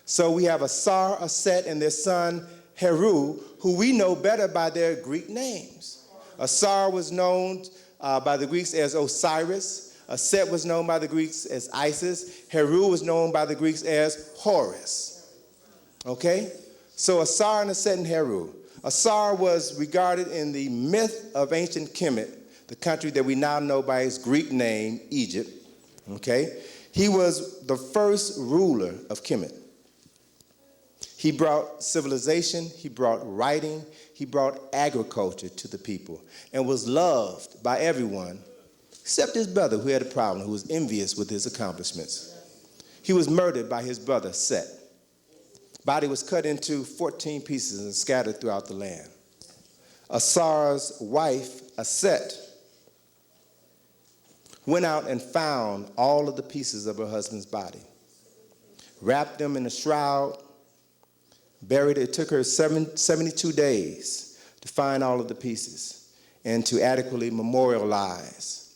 So we have Asar, Aset, and their son Heru, who we know better by their Greek names. Asar was known by the Greeks as Osiris. Set was known by the Greeks as Isis. Heru was known by the Greeks as Horus. Okay? So Asar and Set and Heru. Asar was regarded in the myth of ancient Kemet, the country that we now know by its Greek name, Egypt. Okay? He was the first ruler of Kemet. He brought civilization, he brought writing, he brought agriculture to the people, and was loved by everyone except his brother, who had a problem, who was envious with his accomplishments. He was murdered by his brother, Set. Body was cut into 14 pieces and scattered throughout the land. Asar's wife, Aset, went out and found all of the pieces of her husband's body, wrapped them in a shroud, buried it. It took her 72 days to find all of the pieces and to adequately memorialize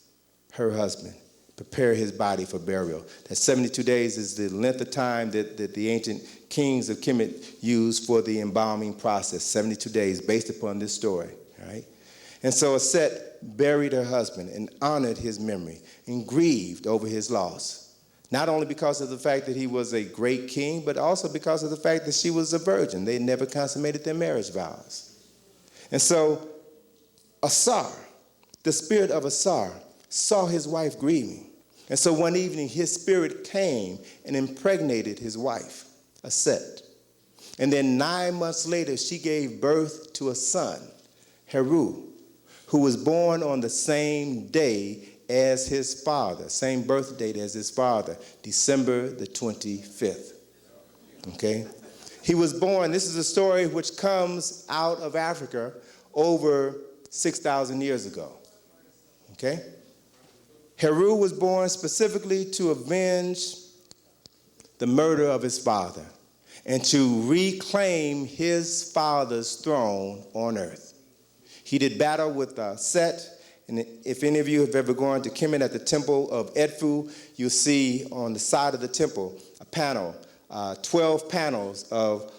her husband, prepare his body for burial. That 72 days is the length of time that the ancient kings of Kemet used for the embalming process, 72 days, based upon this story, right? And so Aset buried her husband and honored his memory and grieved over his loss, not only because of the fact that he was a great king, but also because of the fact that she was a virgin. They never consummated their marriage vows. And so Asar, the spirit of Asar, saw his wife grieving. And so one evening, his spirit came and impregnated his wife, Aset. And then 9 months later, she gave birth to a son, Heru, who was born on the same day as his father, same birth date as his father, December the 25th. Okay? He was born, this is a story which comes out of Africa over 6,000 years ago. Okay? Heru was born specifically to avenge the murder of his father and to reclaim his father's throne on earth. He did battle with Set, and if any of you have ever gone to Kemet at the temple of Edfu, you'll see on the side of the temple a panel, 12 panels of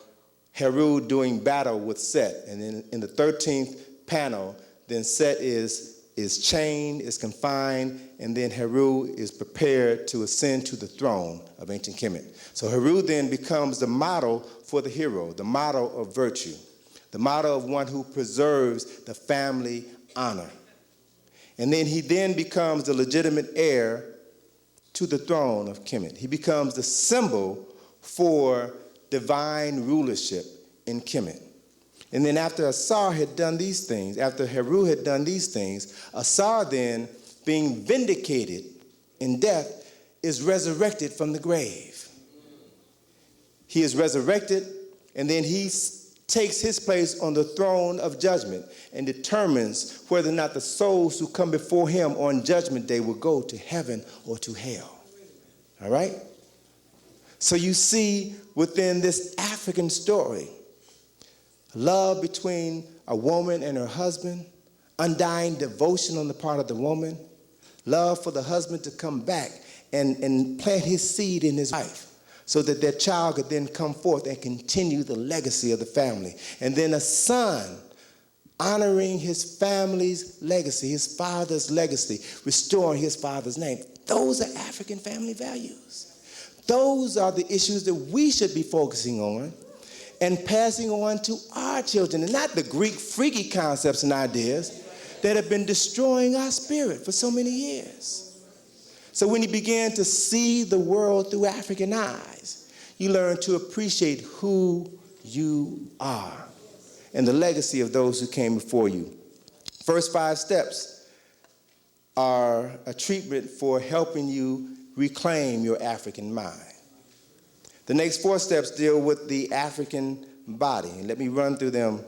Heru doing battle with Set. And then in the 13th panel, then Set is chained, is confined, and then Heru is prepared to ascend to the throne of ancient Kemet. So Heru then becomes the model for the hero, the model of virtue, the model of one who preserves the family honor. And then he then becomes the legitimate heir to the throne of Kemet. He becomes the symbol for divine rulership in Kemet. And then after Asar had done these things, after Heru had done these things, Asar then, being vindicated in death, is resurrected from the grave. He is resurrected, and then he takes his place on the throne of judgment and determines whether or not the souls who come before him on judgment day will go to heaven or to hell. All right? So you see within this African story, love between a woman and her husband, undying devotion on the part of the woman, love for the husband to come back and plant his seed in his wife so that their child could then come forth and continue the legacy of the family. And then a son honoring his family's legacy, his father's legacy, restoring his father's name. Those are African family values. Those are the issues that we should be focusing on and passing on to our children, and not the Greek freaky concepts and ideas that have been destroying our spirit for so many years. So when you begin to see the world through African eyes, you learn to appreciate who you are and the legacy of those who came before you. First 5 steps are a treatment for helping you reclaim your African mind. The next 4 steps deal with the African body. And let me run through them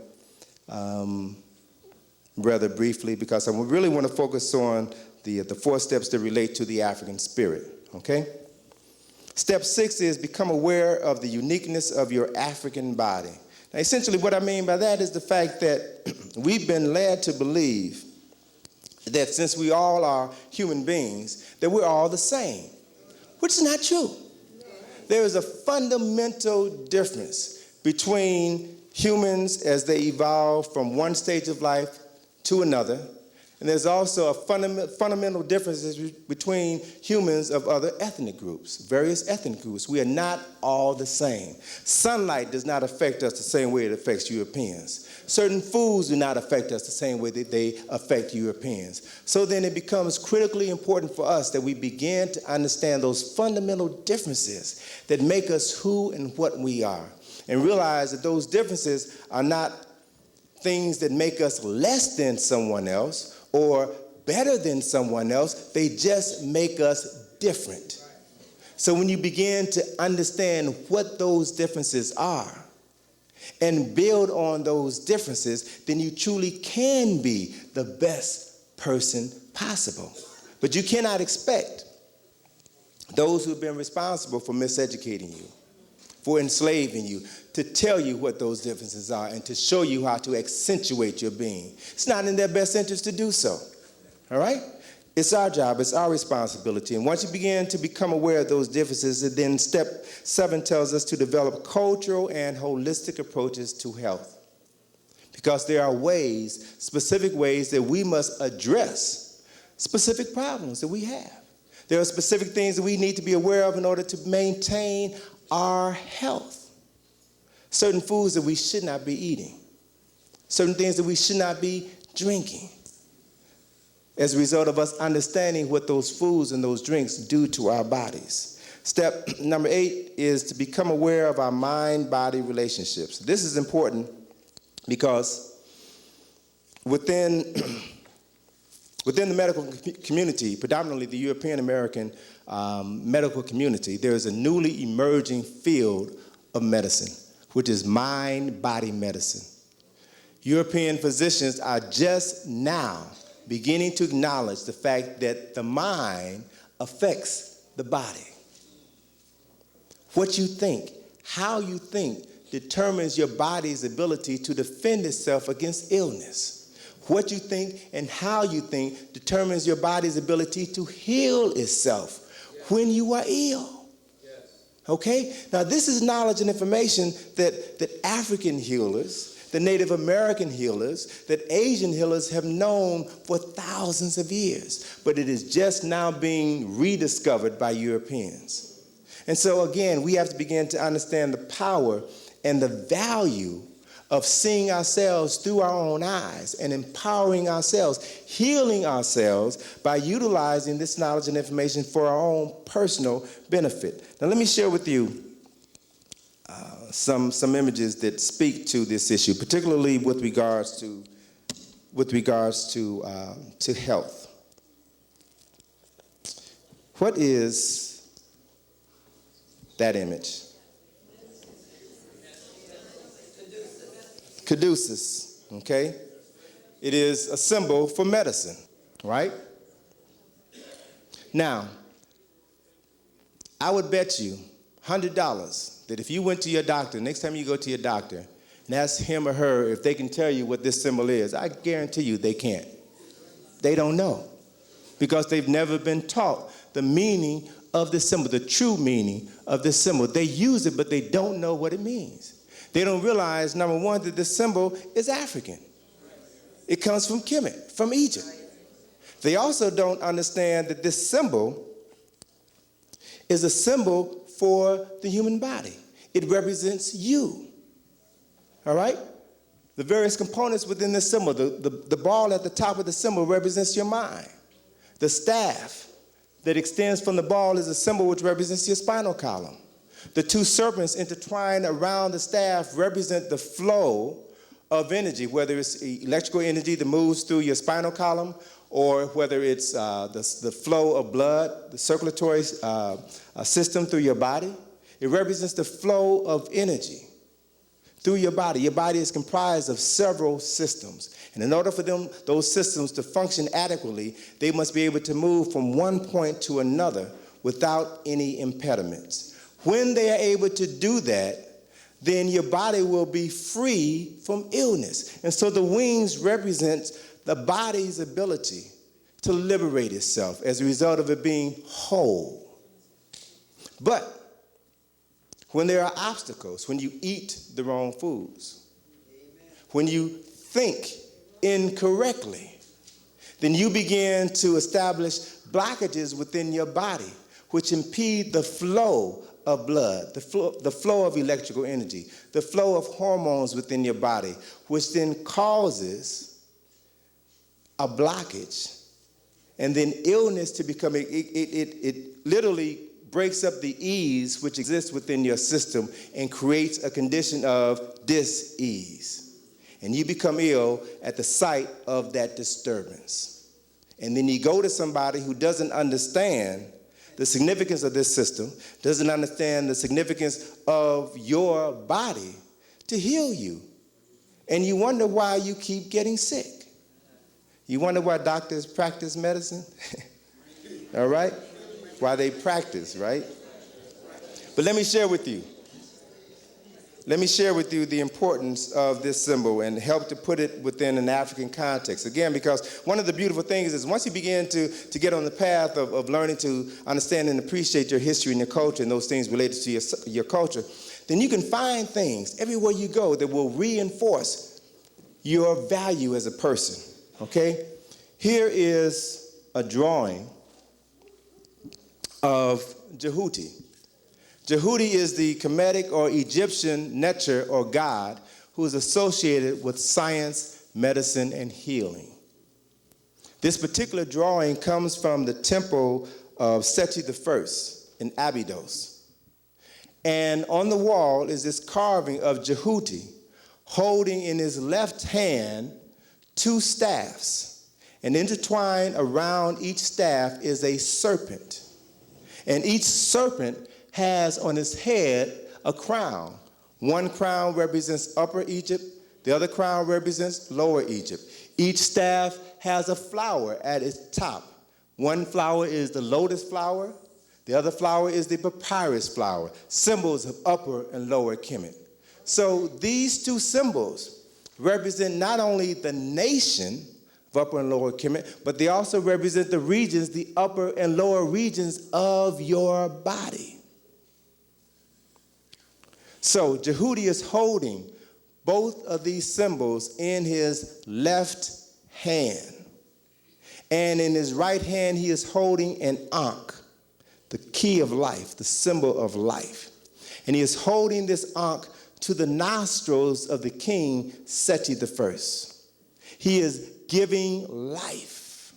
rather briefly, because I really want to focus on the 4 steps that relate to the African spirit, okay? Step 6 is become aware of the uniqueness of your African body. Now, essentially what I mean by that is the fact that we've been led to believe that since we all are human beings, that we're all the same, which is not true. There is a fundamental difference between humans as they evolve from one stage of life to another, and there's also a fundamental differences between humans of other ethnic groups, various ethnic groups. We are not all the same. Sunlight does not affect us the same way it affects Europeans. Certain foods do not affect us the same way that they affect Europeans. So then it becomes critically important for us that we begin to understand those fundamental differences that make us who and what we are, and realize that those differences are not things that make us less than someone else or better than someone else. They just make us different. So when you begin to understand what those differences are and build on those differences, then you truly can be the best person possible. But you cannot expect those who have been responsible for miseducating you, for enslaving you, to tell you what those differences are and to show you how to accentuate your being. It's not in their best interest to do so, all right? It's our job, it's our responsibility. And once you begin to become aware of those differences, then step 7 tells us to develop cultural and holistic approaches to health. Because there are ways, specific ways that we must address specific problems that we have. There are specific things that we need to be aware of in order to maintain our health. Certain foods that we should not be eating. Certain things that we should not be drinking. As a result of us understanding what those foods and those drinks do to our bodies. Step number 8 is to become aware of our mind-body relationships. This is important because within the medical community, predominantly the European American medical community, there is a newly emerging field of medicine, which is mind-body medicine. European physicians are just now beginning to acknowledge the fact that the mind affects the body. What you think, how you think, determines your body's ability to defend itself against illness. What you think and how you think determines your body's ability to heal itself when you are ill. Okay? Now, this is knowledge and information that African healers, the Native American healers, that Asian healers have known for thousands of years. But it is just now being rediscovered by Europeans. And so, again, we have to begin to understand the power and the value of seeing ourselves through our own eyes and empowering ourselves, healing ourselves by utilizing this knowledge and information for our own personal benefit. Now, let me share with you some images that speak to this issue, particularly with regards to health. What is that image? Caduceus, okay? It is a symbol for medicine, right? Now, I would bet you $100 that if you went to your doctor, next time you go to your doctor, and ask him or her if they can tell you what this symbol is, I guarantee you they can't. They don't know, because they've never been taught the meaning of the symbol, the true meaning of this symbol. They use it, but they don't know what it means. They don't realize, number one, that this symbol is African. It comes from Kemet, from Egypt. They also don't understand that this symbol is a symbol for the human body. It represents you, all right? The various components within this symbol, the ball at the top of the symbol represents your mind. The staff that extends from the ball is a symbol which represents your spinal column. The 2 serpents intertwined around the staff represent the flow of energy, whether it's electrical energy that moves through your spinal column or whether it's the flow of blood, the circulatory system through your body. It represents the flow of energy through your body. Your body is comprised of several systems. And in order for those systems to function adequately, they must be able to move from one point to another without any impediments. When they are able to do that, then your body will be free from illness. And so the wings represent the body's ability to liberate itself as a result of it being whole. But when there are obstacles, when you eat the wrong foods, when you think incorrectly, then you begin to establish blockages within your body, which impede the flow of blood, the flow of electrical energy, the flow of hormones within your body, which then causes a blockage, and then illness to become, it literally breaks up the ease which exists within your system and creates a condition of dis-ease. And you become ill at the sight of that disturbance. And then you go to somebody who doesn't understand the significance of this system, doesn't understand the significance of your body to heal you. And you wonder why you keep getting sick. You wonder why doctors practice medicine? All right? Why they practice, right? But let me share with you the importance of this symbol and help to put it within an African context. Again, because one of the beautiful things is once you begin to get on the path of learning to understand and appreciate your history and your culture and those things related to your culture, then you can find things everywhere you go that will reinforce your value as a person, okay? Here is a drawing of Jehuti. Jehuti is the Kemetic or Egyptian Neter or god who is associated with science, medicine, and healing. This particular drawing comes from the temple of Seti I in Abydos. And on the wall is this carving of Jehuti holding in his left hand 2 staffs. And intertwined around each staff is a serpent. And each serpent has on his head a crown. One crown represents Upper Egypt, the other crown represents Lower Egypt. Each staff has a flower at its top. One flower is the lotus flower, the other flower is the papyrus flower, symbols of Upper and Lower Kemet. So these 2 symbols represent not only the nation of Upper and Lower Kemet, but they also represent the regions, the upper and lower regions of your body. So Jehuti is holding both of these symbols in his left hand. And in his right hand, he is holding an ankh, the key of life, the symbol of life. And he is holding this ankh to the nostrils of the king, Seti I. He is giving life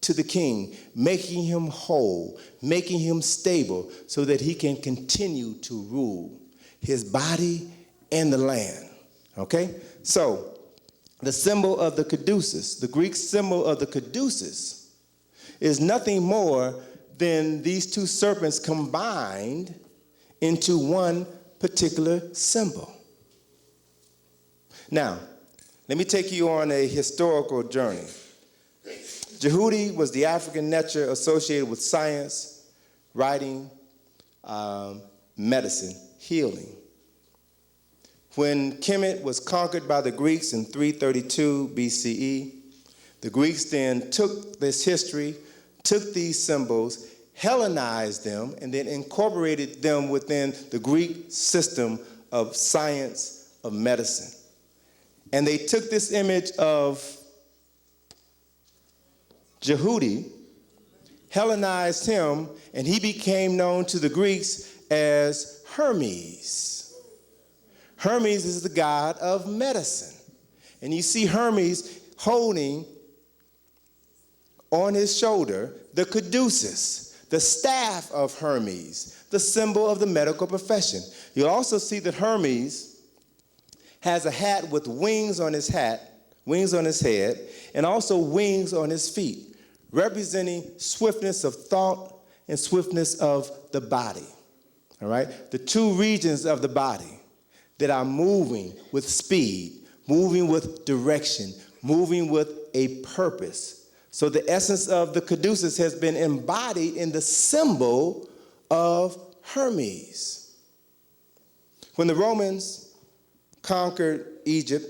to the king, making him whole, making him stable so that he can continue to rule his body and the land, okay? So the symbol of the Caduceus, the Greek symbol of the Caduceus, is nothing more than these 2 serpents combined into one particular symbol. Now, let me take you on a historical journey. Jehuti was the African Neter associated with science, writing, medicine, healing. When Kemet was conquered by the Greeks in 332 BCE, the Greeks then took this history, took these symbols, Hellenized them, and then incorporated them within the Greek system of science, of medicine. And they took this image of Jehuti, Hellenized him, and he became known to the Greeks as Hermes. Hermes is the god of medicine. And you see Hermes holding on his shoulder the caduceus, the staff of Hermes, the symbol of the medical profession. You'll also see that Hermes has a hat with wings on his hat, wings on his head, and also wings on his feet, representing swiftness of thought and swiftness of the body. All right? The two regions of the body that are moving with speed, moving with direction, moving with a purpose. So the essence of the Caduceus has been embodied in the symbol of Hermes. When the Romans conquered Egypt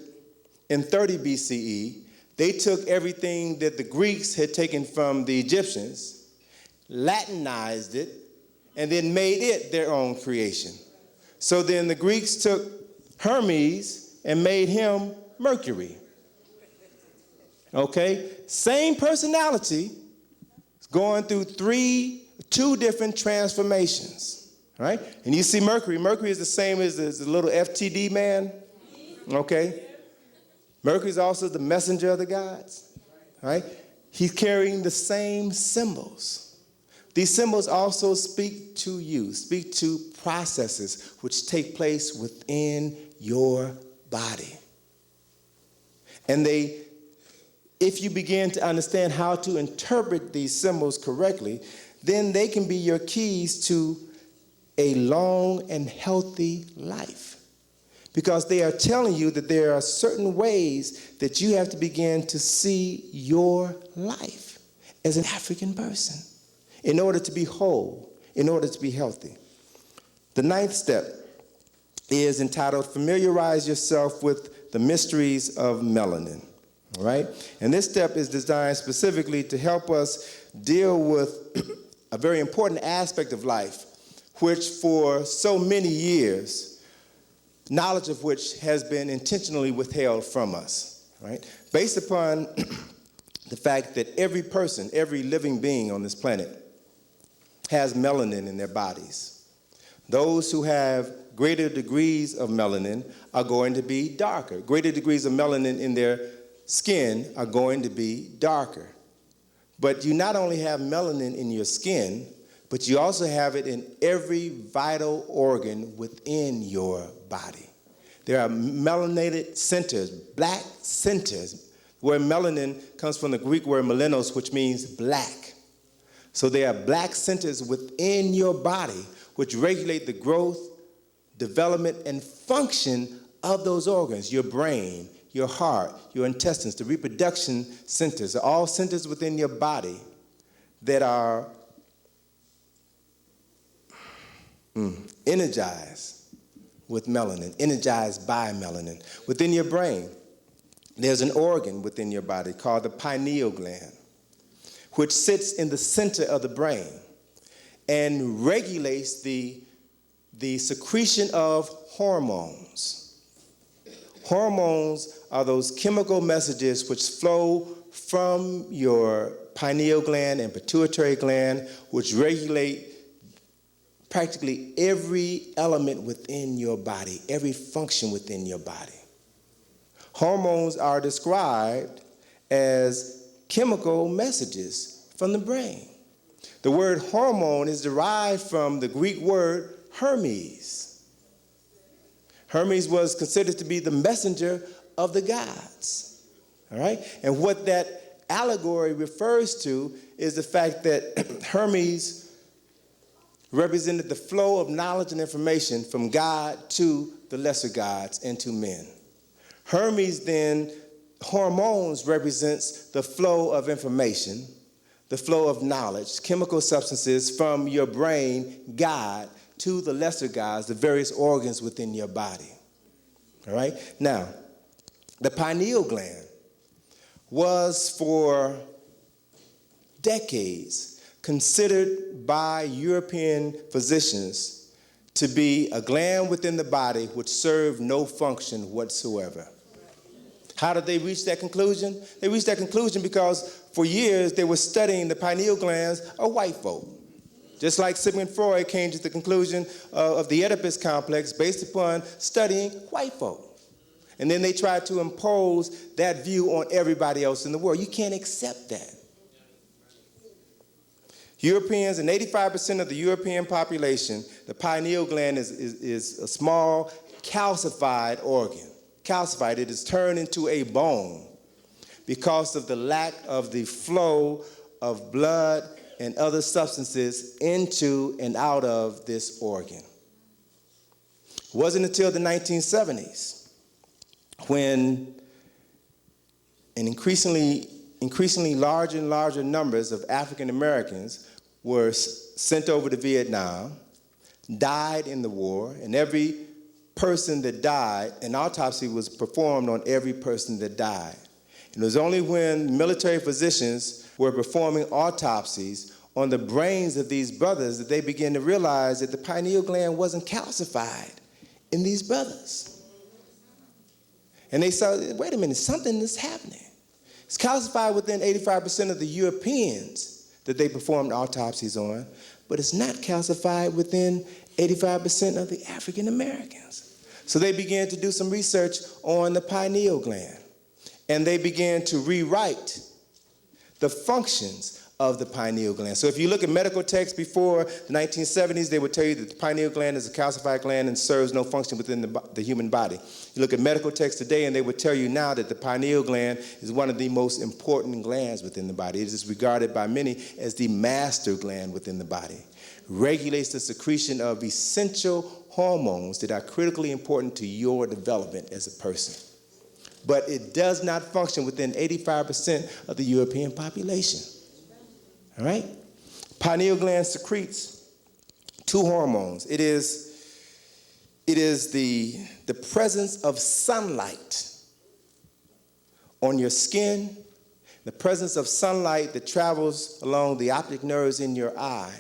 in 30 BCE, they took everything that the Greeks had taken from the Egyptians, Latinized it, and then made it their own creation. So then the Greeks took Hermes and made him Mercury. Okay? Same personality, going through two different transformations. Right? And you see Mercury. Mercury is the same as the little FTD man. Okay? Mercury is also the messenger of the gods. Right? He's carrying the same symbols. These symbols also speak to you, speak to processes which take place within your body. And if you begin to understand how to interpret these symbols correctly, then they can be your keys to a long and healthy life. Because they are telling you that there are certain ways that you have to begin to see your life as an African person in order to be whole, in order to be healthy. The 9th step is entitled Familiarize Yourself with the Mysteries of Melanin. All right? And this step is designed specifically to help us deal with a very important aspect of life, which for so many years, knowledge of which has been intentionally withheld from us. Right? Based upon the fact that every person, every living being on this planet has melanin in their bodies. Those who have greater degrees of melanin are going to be darker. Greater degrees of melanin in their skin are going to be darker. But you not only have melanin in your skin, but you also have it in every vital organ within your body. There are melanated centers, black centers, where melanin comes from the Greek word melanos, which means black. So there are black centers within your body which regulate the growth, development, and function of those organs. Your brain, your heart, your intestines, the reproduction centers are all centers within your body that are energized with melanin, energized by melanin. Within your brain, there's an organ within your body called the pineal gland, which sits in the center of the brain and regulates the secretion of hormones. Hormones are those chemical messages which flow from your pineal gland and pituitary gland, which regulate practically every element within your body, every function within your body. Hormones are described as chemical messages from the brain. The word hormone is derived from the Greek word Hermes. Hermes was considered to be the messenger of the gods. All right? And what that allegory refers to is the fact that Hermes represented the flow of knowledge and information from God to the lesser gods and to men. Hermes then, hormones represents the flow of information, the flow of knowledge, chemical substances from your brain, God, to the lesser gods, the various organs within your body. All right? Now, the pineal gland was for decades considered by European physicians to be a gland within the body which served no function whatsoever. How did they reach that conclusion? They reached that conclusion because for years they were studying the pineal glands of white folk. Just like Sigmund Freud came to the conclusion of the Oedipus complex based upon studying white folk. And then they tried to impose that view on everybody else in the world. You can't accept that. Europeans, and 85% of the European population, the pineal gland is a small calcified organ. Calcified, it is turned into a bone because of the lack of the flow of blood and other substances into and out of this organ. It wasn't until the 1970s when an increasingly larger and larger numbers of African Americans were sent over to Vietnam, died in the war, and every person that died, an autopsy was performed on every person that died. And it was only when military physicians were performing autopsies on the brains of these brothers that they began to realize that the pineal gland wasn't calcified in these brothers. And they saw, wait a minute, something is happening. It's calcified within 85% of the Europeans that they performed autopsies on, but it's not calcified within 85% of the African Americans. So they began to do some research on the pineal gland, and they began to rewrite the functions of the pineal gland. So if you look at medical texts before the 1970s, they would tell you that the pineal gland is a calcified gland and serves no function within the human body. You look at medical texts today, and they would tell you now that the pineal gland is one of the most important glands within the body. It is regarded by many as the master gland within the body. Regulates the secretion of essential hormones that are critically important to your development as a person. But it does not function within 85% of the European population. All right? Pineal gland secretes two hormones. It is the presence of sunlight on your skin, the presence of sunlight that travels along the optic nerves in your eye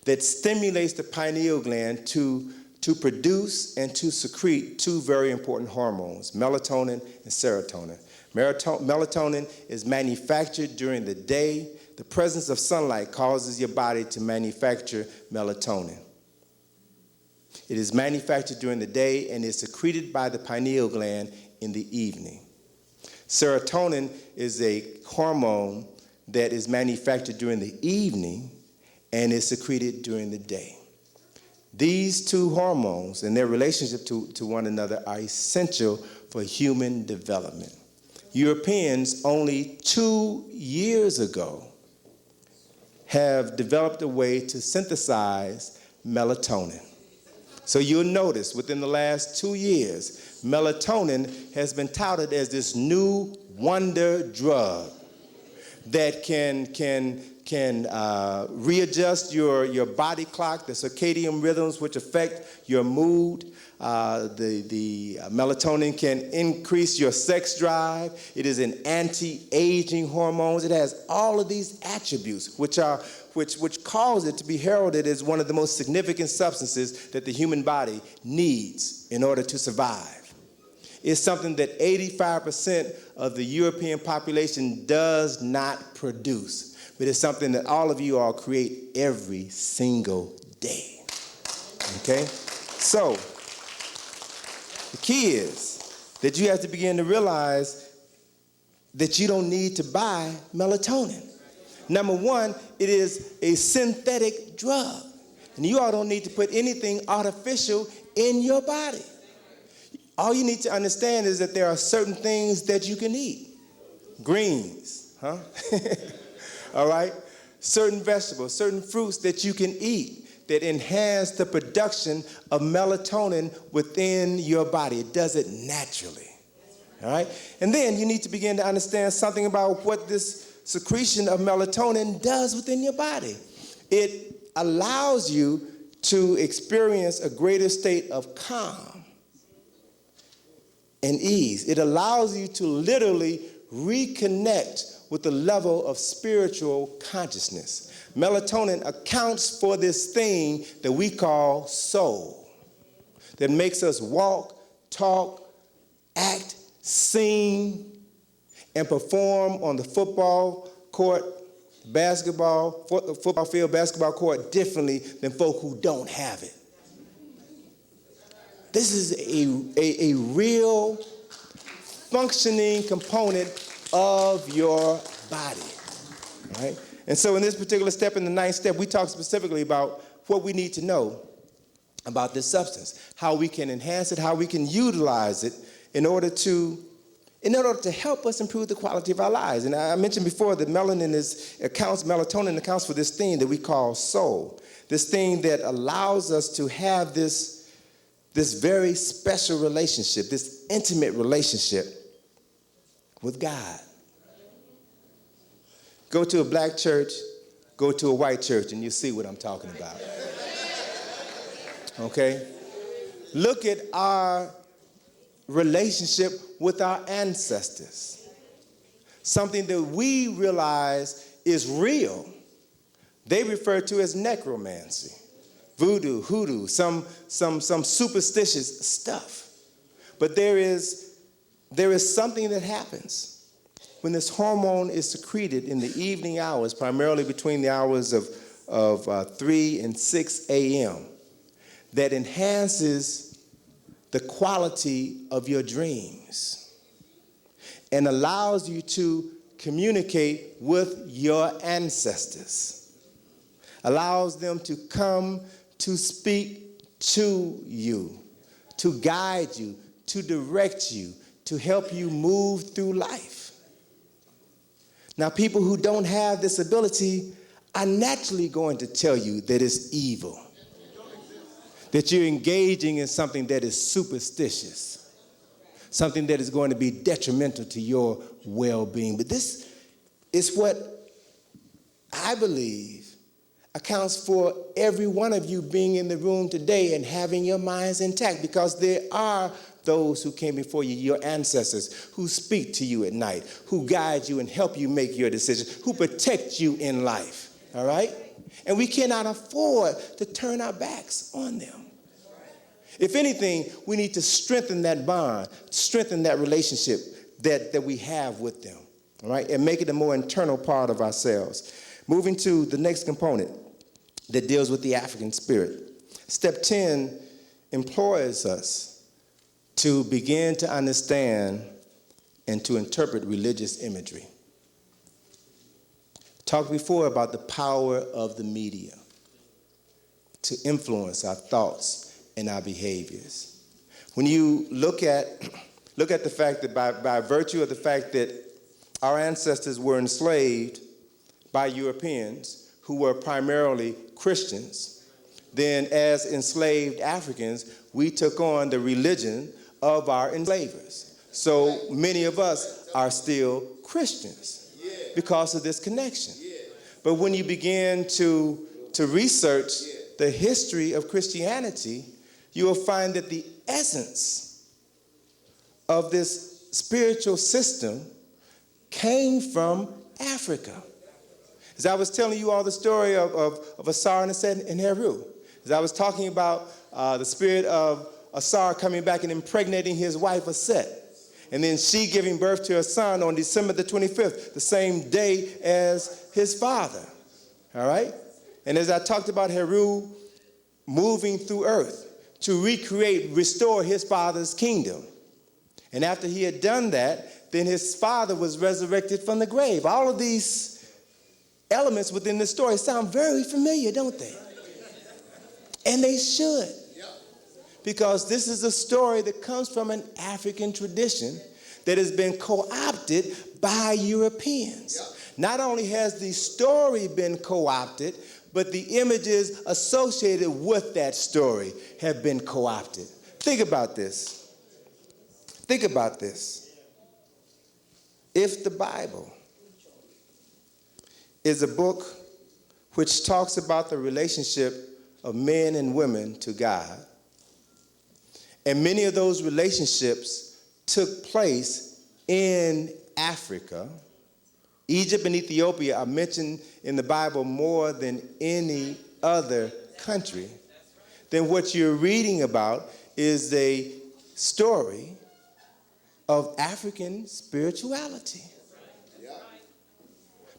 that stimulates the pineal gland to produce and to secrete two very important hormones, melatonin and serotonin. Melatonin is manufactured during the day. The presence of sunlight causes your body to manufacture melatonin. It is manufactured during the day and is secreted by the pineal gland in the evening. Serotonin is a hormone that is manufactured during the evening and is secreted during the day. These two hormones and their relationship to one another are essential for human development. Europeans only 2 years ago have developed a way to synthesize melatonin. So you'll notice within the last 2 years, melatonin has been touted as this new wonder drug that can readjust your body clock, the circadian rhythms which affect your mood. The melatonin can increase your sex drive. It is an anti-aging hormone. It has all of these attributes which cause it to be heralded as one of the most significant substances that the human body needs in order to survive. It's something that 85% of the European population does not produce, but it's something that all of you all create every single day. Okay? So, the key is that you have to begin to realize that you don't need to buy melatonin. Number one, it is a synthetic drug. And you all don't need to put anything artificial in your body. All you need to understand is that there are certain things that you can eat. Greens, huh? All right? Certain vegetables, certain fruits that you can eat that enhance the production of melatonin within your body. It does it naturally. All right? And then you need to begin to understand something about what this secretion of melatonin does within your body. It allows you to experience a greater state of calm and ease. It allows you to literally reconnect with the level of spiritual consciousness. Melatonin accounts for this thing that we call soul, that makes us walk, talk, act, sing, and perform on the football court, football field, basketball court differently than folk who don't have it. This is a real functioning component of your body, right? And so in this particular step, in the 9th step, we talk specifically about what we need to know about this substance, how we can enhance it, how we can utilize it in order to in order to help us improve the quality of our lives. And I mentioned before that melatonin accounts for this thing that we call soul, this thing that allows us to have this very special relationship, this intimate relationship with God. Go to a black church, go to a white church, and you'll see what I'm talking about. Okay? Look at our relationship with our ancestors. Something that we realize is real. They refer to as necromancy, voodoo, hoodoo, some superstitious stuff. But there is something that happens when this hormone is secreted in the evening hours, primarily between the hours of 3 and 6 a.m., that enhances the quality of your dreams and allows you to communicate with your ancestors, allows them to come to speak to you, to guide you, to direct you, to help you move through life. Now, people who don't have this ability are naturally going to tell you that it's evil, that you're engaging in something that is superstitious, something that is going to be detrimental to your well-being. But this is what I believe accounts for every one of you being in the room today and having your minds intact, because there are those who came before you, your ancestors, who speak to you at night, who guide you and help you make your decisions, who protect you in life, all right? And we cannot afford to turn our backs on them. If anything, we need to strengthen that bond, strengthen that relationship that we have with them, all right, and make it a more internal part of ourselves. Moving to the next component that deals with the African spirit. Step 10 employs us to begin to understand and to interpret religious imagery. Talked before about the power of the media to influence our thoughts and our behaviors. When you look at the fact that by virtue of the fact that our ancestors were enslaved by Europeans who were primarily Christians, then as enslaved Africans, we took on the religion of our enslavers. So many of us are still Christians because of this connection. But when you begin to research the history of Christianity, you will find that the essence of this spiritual system came from Africa. As I was telling you all the story of Asar and Heru, as I was talking about the spirit of Asar coming back and impregnating his wife Aset, and then she giving birth to a son on December the 25th, the same day as his father, all right? And as I talked about Heru moving through earth to restore his father's kingdom. And after he had done that, then his father was resurrected from the grave. All of these elements within the story sound very familiar, don't they? And they should. Because this is a story that comes from an African tradition that has been co-opted by Europeans. Not only has the story been co-opted, but the images associated with that story have been co-opted. Think about this. Think about this. If the Bible is a book which talks about the relationship of men and women to God, and many of those relationships took place in Africa, Egypt and Ethiopia are mentioned in the Bible more than any other country, then what you're reading about is a story of African spirituality.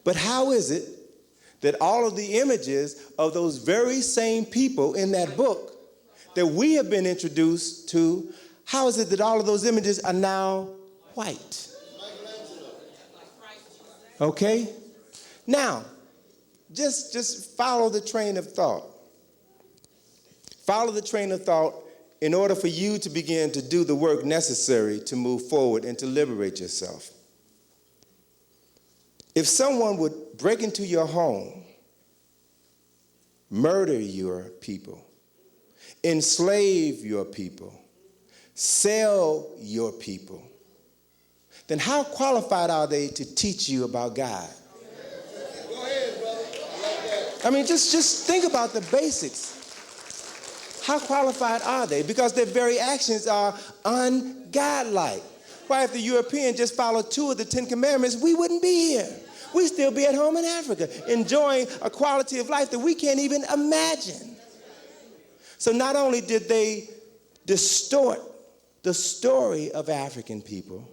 But how is it that all of the images of those very same people in that book that we have been introduced to, how is it that all of those images are now white? Okay? Now, just follow the train of thought. Follow the train of thought in order for you to begin to do the work necessary to move forward and to liberate yourself. If someone would break into your home, murder your people, enslave your people, sell your people, then how qualified are they to teach you about God? Go ahead, brother. I like that. I mean, just think about the basics. How qualified are they? Because their very actions are ungodlike. Why, if the European just followed 2 of the 10 commandments, we wouldn't be here. We'd still be at home in Africa, enjoying a quality of life that we can't even imagine. So not only did they distort the story of African people,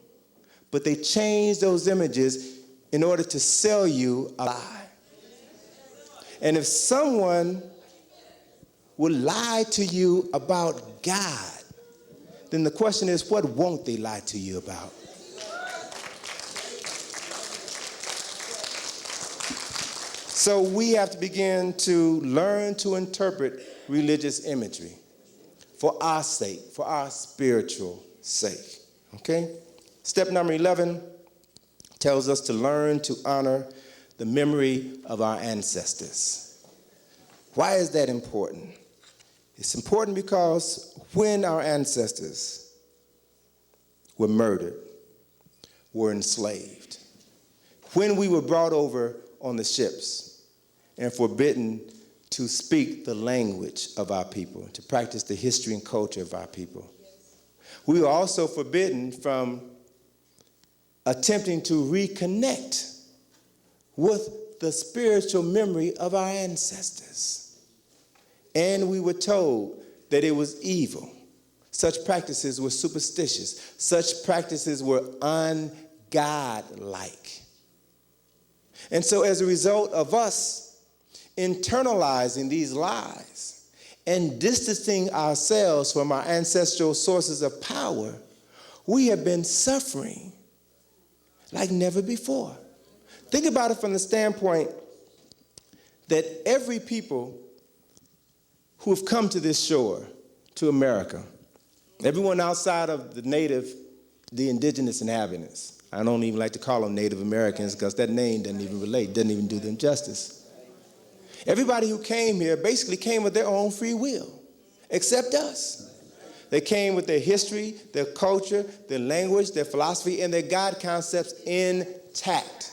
but they changed those images in order to sell you a lie. And if someone would lie to you about God, then the question is, what won't they lie to you about? So we have to begin to learn to interpret religious imagery for our sake, for our spiritual sake, okay? Step number 11 tells us to learn to honor the memory of our ancestors. Why is that important? It's important because when our ancestors were murdered, were enslaved, when we were brought over on the ships and forbidden to speak the language of our people, to practice the history and culture of our people, we were also forbidden from attempting to reconnect with the spiritual memory of our ancestors. And we were told that it was evil. Such practices were superstitious. Such practices were ungodlike. And so as a result of us internalizing these lies and distancing ourselves from our ancestral sources of power, we have been suffering like never before. Think about it from the standpoint that every people who have come to this shore, to America, everyone outside of the native, the indigenous inhabitants. I don't even like to call them Native Americans because that name doesn't even relate, doesn't even do them justice. Everybody who came here basically came with their own free will, except us. They came with their history, their culture, their language, their philosophy, and their God concepts intact.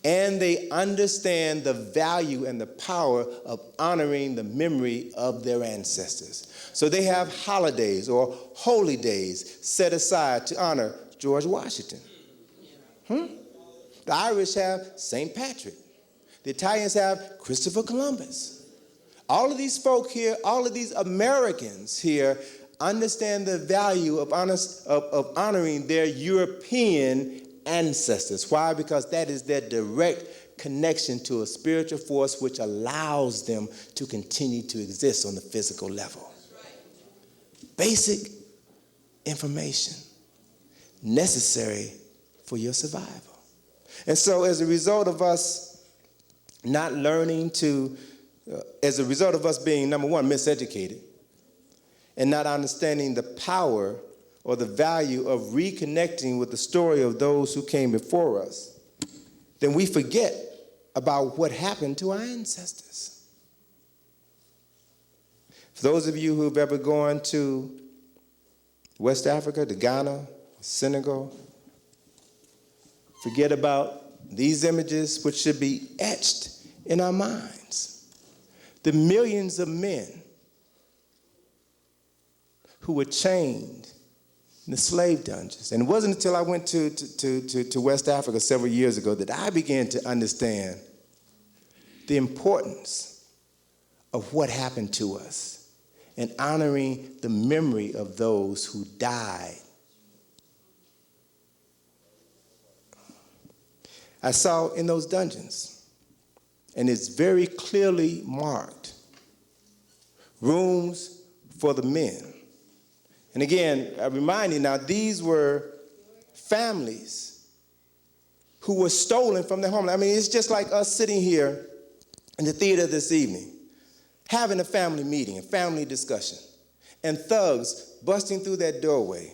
And they understand the value and the power of honoring the memory of their ancestors. So they have holidays or holy days set aside to honor George Washington. The Irish have St. Patrick. The Italians have Christopher Columbus. All of these folk here, all of these Americans here understand the value of honoring their European ancestors. Why? Because that is their direct connection to a spiritual force which allows them to continue to exist on the physical level. Basic information necessary for your survival. And so as a result of us not learning to, as a result of us being, number one, miseducated and not understanding the power or the value of reconnecting with the story of those who came before us, then we forget about what happened to our ancestors. For those of you who have ever gone to West Africa, to Ghana, Senegal, forget about these images which should be etched in our minds. The millions of men who were chained in the slave dungeons. And it wasn't until I went to West Africa several years ago that I began to understand the importance of what happened to us and honoring the memory of those who died. I saw in those dungeons, and it's very clearly marked, rooms for the men. And again, I remind you now, these were families who were stolen from their homeland. I mean, it's just like us sitting here in the theater this evening, having a family meeting, a family discussion. and thugs busting through that doorway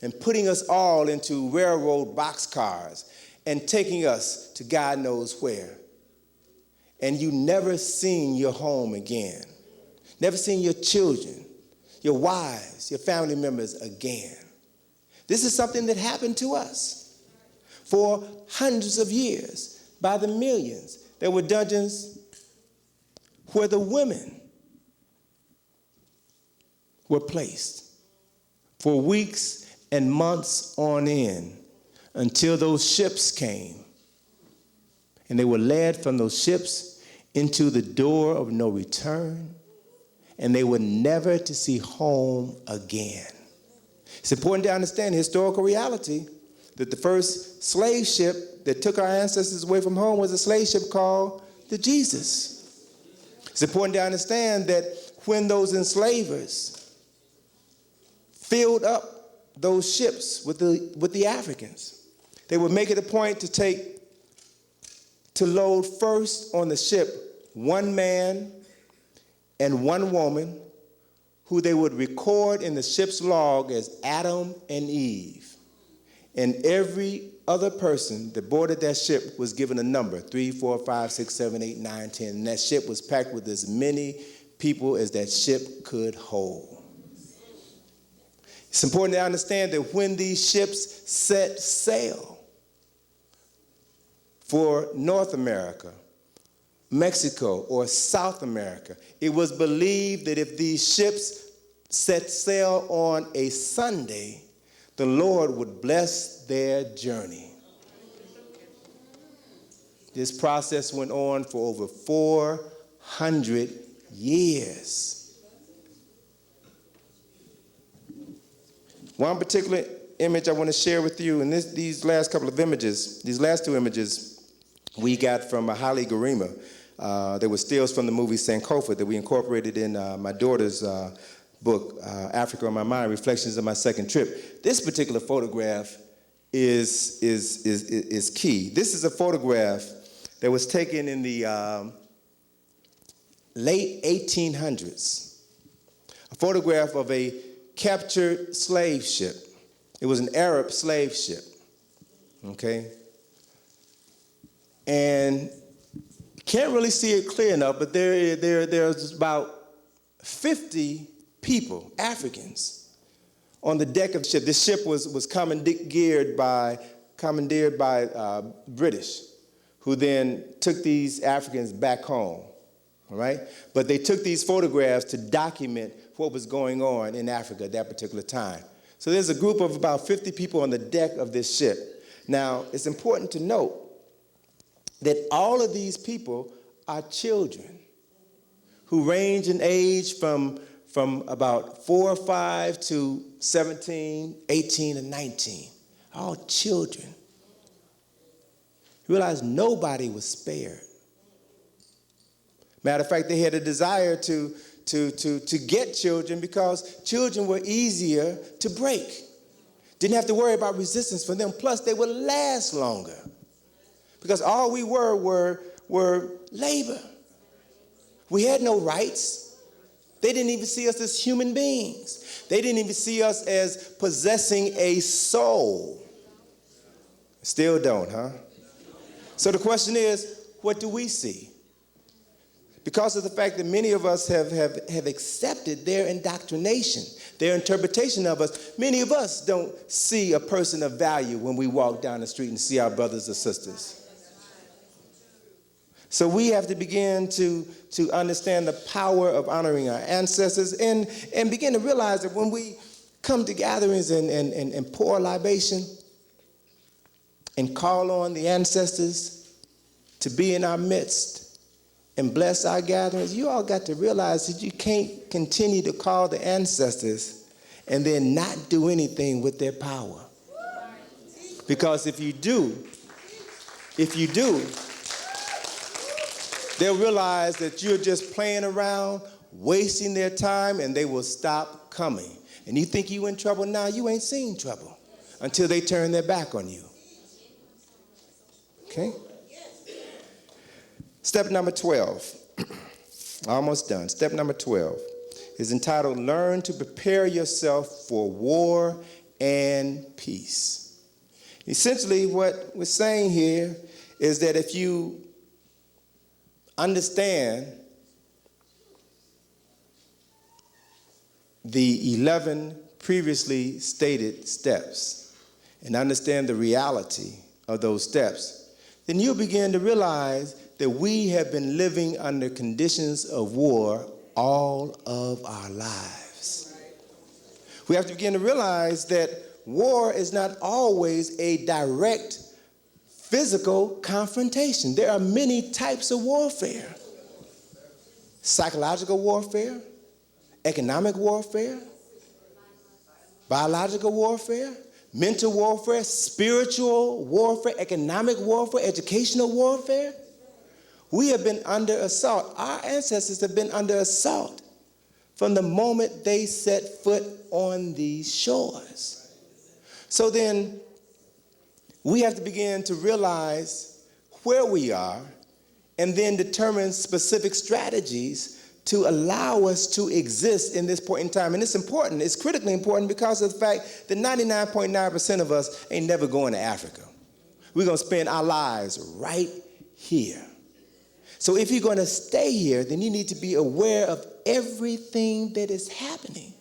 and putting us all into railroad boxcars and taking us to God knows where. And you never seen your home again. Never seen your children, your wives, your family members again. This is something that happened to us for hundreds of years by the millions. There were dungeons where the women were placed for weeks and months on end until those ships came. And they were led from those ships into the door of no return, and they were never to see home again. It's important to understand the historical reality that the first slave ship that took our ancestors away from home was a slave ship called the Jesus. It's important to understand that when those enslavers filled up those ships with the Africans, they would make it a point to load first on the ship one man and one woman who they would record in the ship's log as Adam and Eve. And every other person that boarded that ship was given a number, 3, 4, 5, 6, 7, 8, 9, 10. And that ship was packed with as many people as that ship could hold. It's important to understand that when these ships set sail for North America, Mexico, or South America, it was believed that if these ships set sail on a Sunday, the Lord would bless their journey. This process went on for over 400 years. One particular image I want to share with you, and these last two images we got from Haile Gerima. They were stills from the movie Sankofa that we incorporated in my daughter's book, Africa on My Mind, Reflections of My Second Trip. This particular photograph is key. This is a photograph that was taken in the late 1800s, a photograph of a captured slave ship. It was an Arab slave ship, okay? And can't really see it clear enough, but there's about 50 people, Africans, on the deck of the ship. This ship was commandeered by British, who then took these Africans back home, all right? But they took these photographs to document what was going on in Africa at that particular time. So there's a group of about 50 people on the deck of this ship. Now, it's important to note that all of these people are children who range in age from about 4 or 5 to 17, 18, and 19. All children. You realize nobody was spared. Matter of fact, they had a desire to get children because children were easier to break. Didn't have to worry about resistance for them. Plus, they would last longer because all we were labor. We had no rights. They didn't even see us as human beings. They didn't even see us as possessing a soul. Still don't, huh? So the question is, what do we see? Because of the fact that many of us have accepted their indoctrination, their interpretation of us, many of us don't see a person of value when we walk down the street and see our brothers or sisters. So we have to begin to understand the power of honoring our ancestors and begin to realize that when we come to gatherings and pour a libation and call on the ancestors to be in our midst, and bless our gatherings, you all got to realize that you can't continue to call the ancestors and then not do anything with their power. Because if you do, they'll realize that you're just playing around, wasting their time, and they will stop coming. And you think you in trouble now, you ain't seen trouble until they turn their back on you. Okay? Step number 12. Almost done. Step number 12 is entitled, Learn to Prepare Yourself for War and Peace. Essentially, what we're saying here is that if you understand the 11 previously stated steps and understand the reality of those steps, then you'll begin to realize that we have been living under conditions of war all of our lives. We have to begin to realize that war is not always a direct physical confrontation. There are many types of warfare. Psychological warfare, economic warfare, biological warfare, mental warfare, spiritual warfare, economic warfare, educational warfare. We have been under assault. Our ancestors have been under assault from the moment they set foot on these shores. So then we have to begin to realize where we are and then determine specific strategies to allow us to exist in this point in time. And it's important, it's critically important because of the fact that 99.9% of us ain't never going to Africa. We're gonna spend our lives right here. So if you're gonna stay here, then you need to be aware of everything that is happening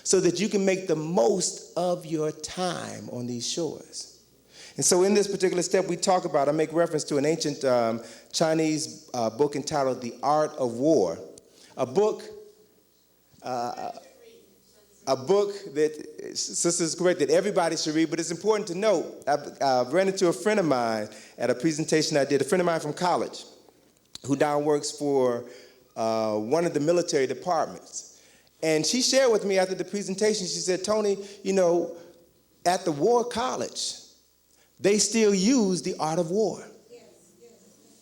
so that you can make the most of your time on these shores. And so in this particular step we talk about, I make reference to an ancient Chinese book entitled The Art of War. A book that, Sister is correct, that everybody should read, but it's important to note, I ran into a friend of mine at a presentation I did, a friend of mine from college, who now works for one of the military departments. And she shared with me after the presentation, she said, Tony, you know, at the war college, they still use the art of war.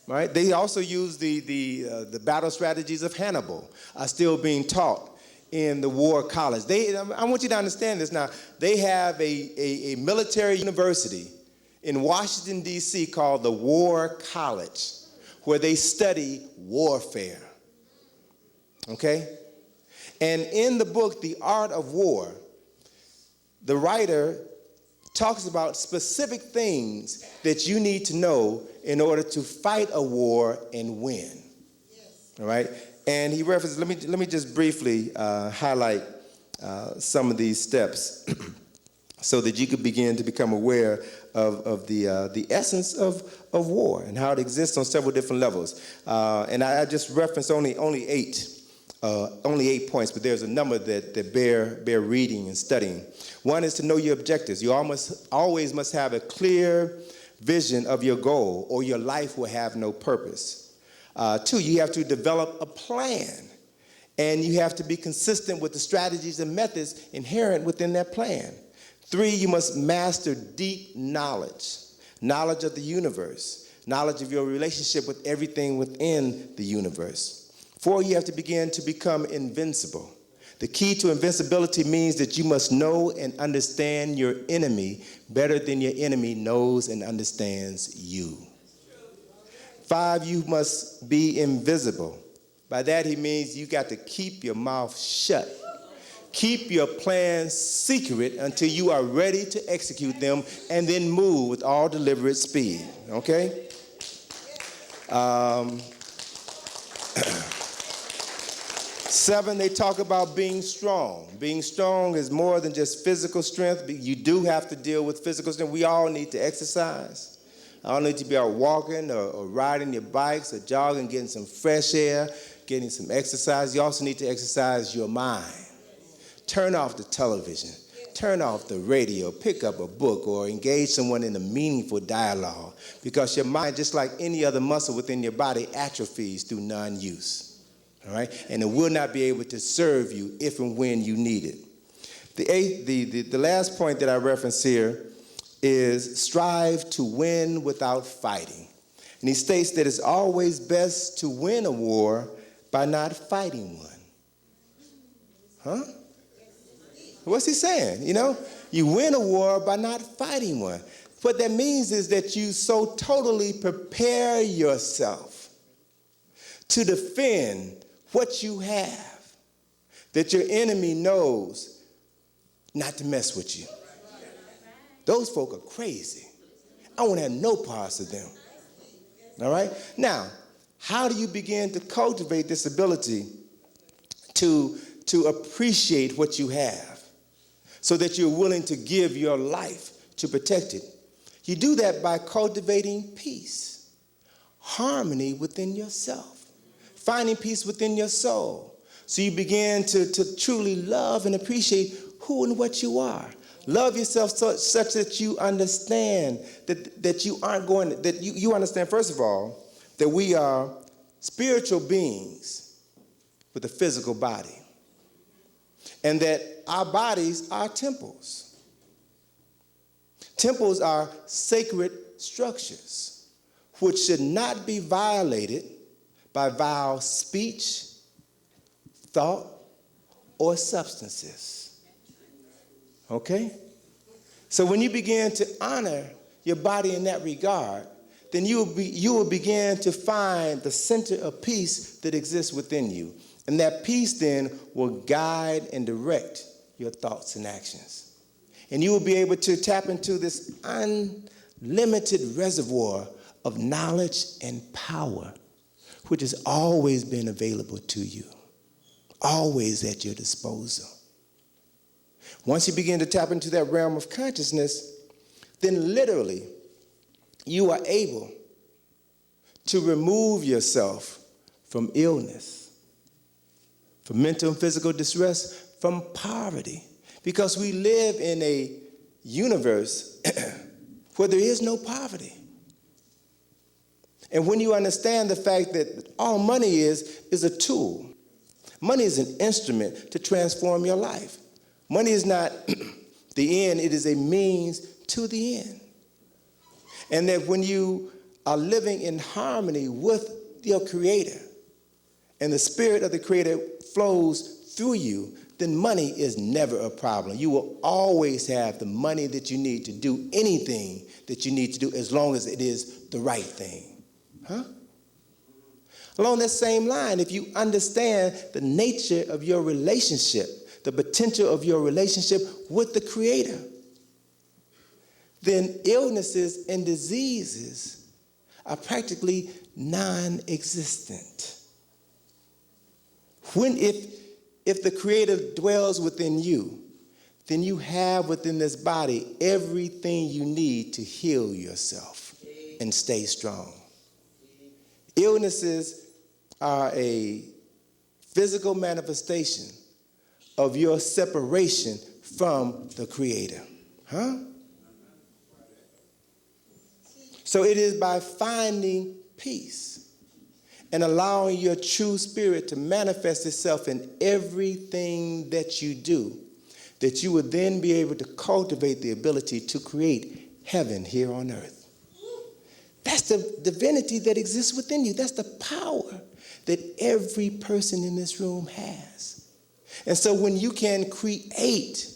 Right? They also use the battle strategies of Hannibal are still being taught in the war college. I want you to understand this now. They have a military university in Washington, D.C. called the War College, where they study warfare. Okay? And in the book, The Art of War, the writer talks about specific things that you need to know in order to fight a war and win. Yes. All right? And he references, let me just briefly highlight some of these steps so that you could begin to become aware of the essence of war and how it exists on several different levels. And I just referenced only 8 points, but there's a number that bear reading and studying. One is to know your objectives. You always must have a clear vision of your goal, or your life will have no purpose. 2, you have to develop a plan, and you have to be consistent with the strategies and methods inherent within that plan. 3, you must master deep knowledge of the universe, knowledge of your relationship with everything within the universe. 4, you have to begin to become invincible. The key to invincibility means that you must know and understand your enemy better than your enemy knows and understands you. 5, you must be invisible. By that he means you got to keep your mouth shut. Keep your plans secret until you are ready to execute them, and then move with all deliberate speed, okay? 7, they talk about being strong. Being strong is more than just physical strength. You do have to deal with physical strength. We all need to exercise. All need to be out walking or riding your bikes or jogging, getting some fresh air, getting some exercise. You also need to exercise your mind. Turn off the television. Turn off the radio. Pick up a book or engage someone in a meaningful dialogue, because your mind, just like any other muscle within your body, atrophies through non-use. All right? And it will not be able to serve you if and when you need it. The last point that I reference here is strive to win without fighting. And he states that it's always best to win a war by not fighting one. Huh? What's he saying? You know, you win a war by not fighting one. What that means is that you so totally prepare yourself to defend what you have, that your enemy knows not to mess with you. Those folk are crazy. I want to have no parts of them. All right? Now, how do you begin to cultivate this ability to appreciate what you have so that you're willing to give your life to protect it? You do that by cultivating peace, harmony within yourself, finding peace within your soul. So you begin to truly love and appreciate who and what you are. Love yourself such that you understand that you aren't going to, that you understand, first of all, that we are spiritual beings with a physical body. And that our bodies are temples. Temples are sacred structures which should not be violated by vile speech, thought, or substances. Okay? So when you begin to honor your body in that regard, then you will begin to find the center of peace that exists within you. And that peace then will guide and direct your thoughts and actions. And you will be able to tap into this unlimited reservoir of knowledge and power, which has always been available to you, always at your disposal. Once you begin to tap into that realm of consciousness, then literally you are able to remove yourself from illness, from mental and physical distress, from poverty. Because we live in a universe where there is no poverty. And when you understand the fact that all money is a tool, money is an instrument to transform your life. Money is not the end, it is a means to the end. And that when you are living in harmony with your Creator, and the spirit of the Creator flows through you, then money is never a problem. You will always have the money that you need to do anything that you need to do, as long as it is the right thing. Huh? Along that same line, if you understand the nature of your relationship, the potential of your relationship with the Creator, then illnesses and diseases are practically non-existent. If the Creator dwells within you, then you have within this body everything you need to heal yourself and stay strong. Illnesses are a physical manifestation of your separation from the Creator. Huh? So it is by finding peace and allowing your true spirit to manifest itself in everything that you do, that you would then be able to cultivate the ability to create heaven here on earth. That's the divinity that exists within you. That's the power that every person in this room has. And so when you can create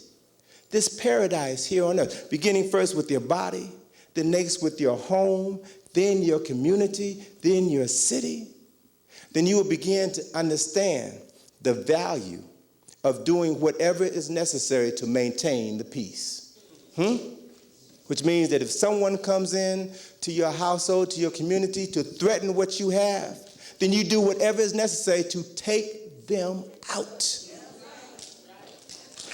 this paradise here on earth, beginning first with your body, then next with your home, then your community, then your city, then you will begin to understand the value of doing whatever is necessary to maintain the peace. Which means that if someone comes in to your household, to your community, to threaten what you have, then you do whatever is necessary to take them out.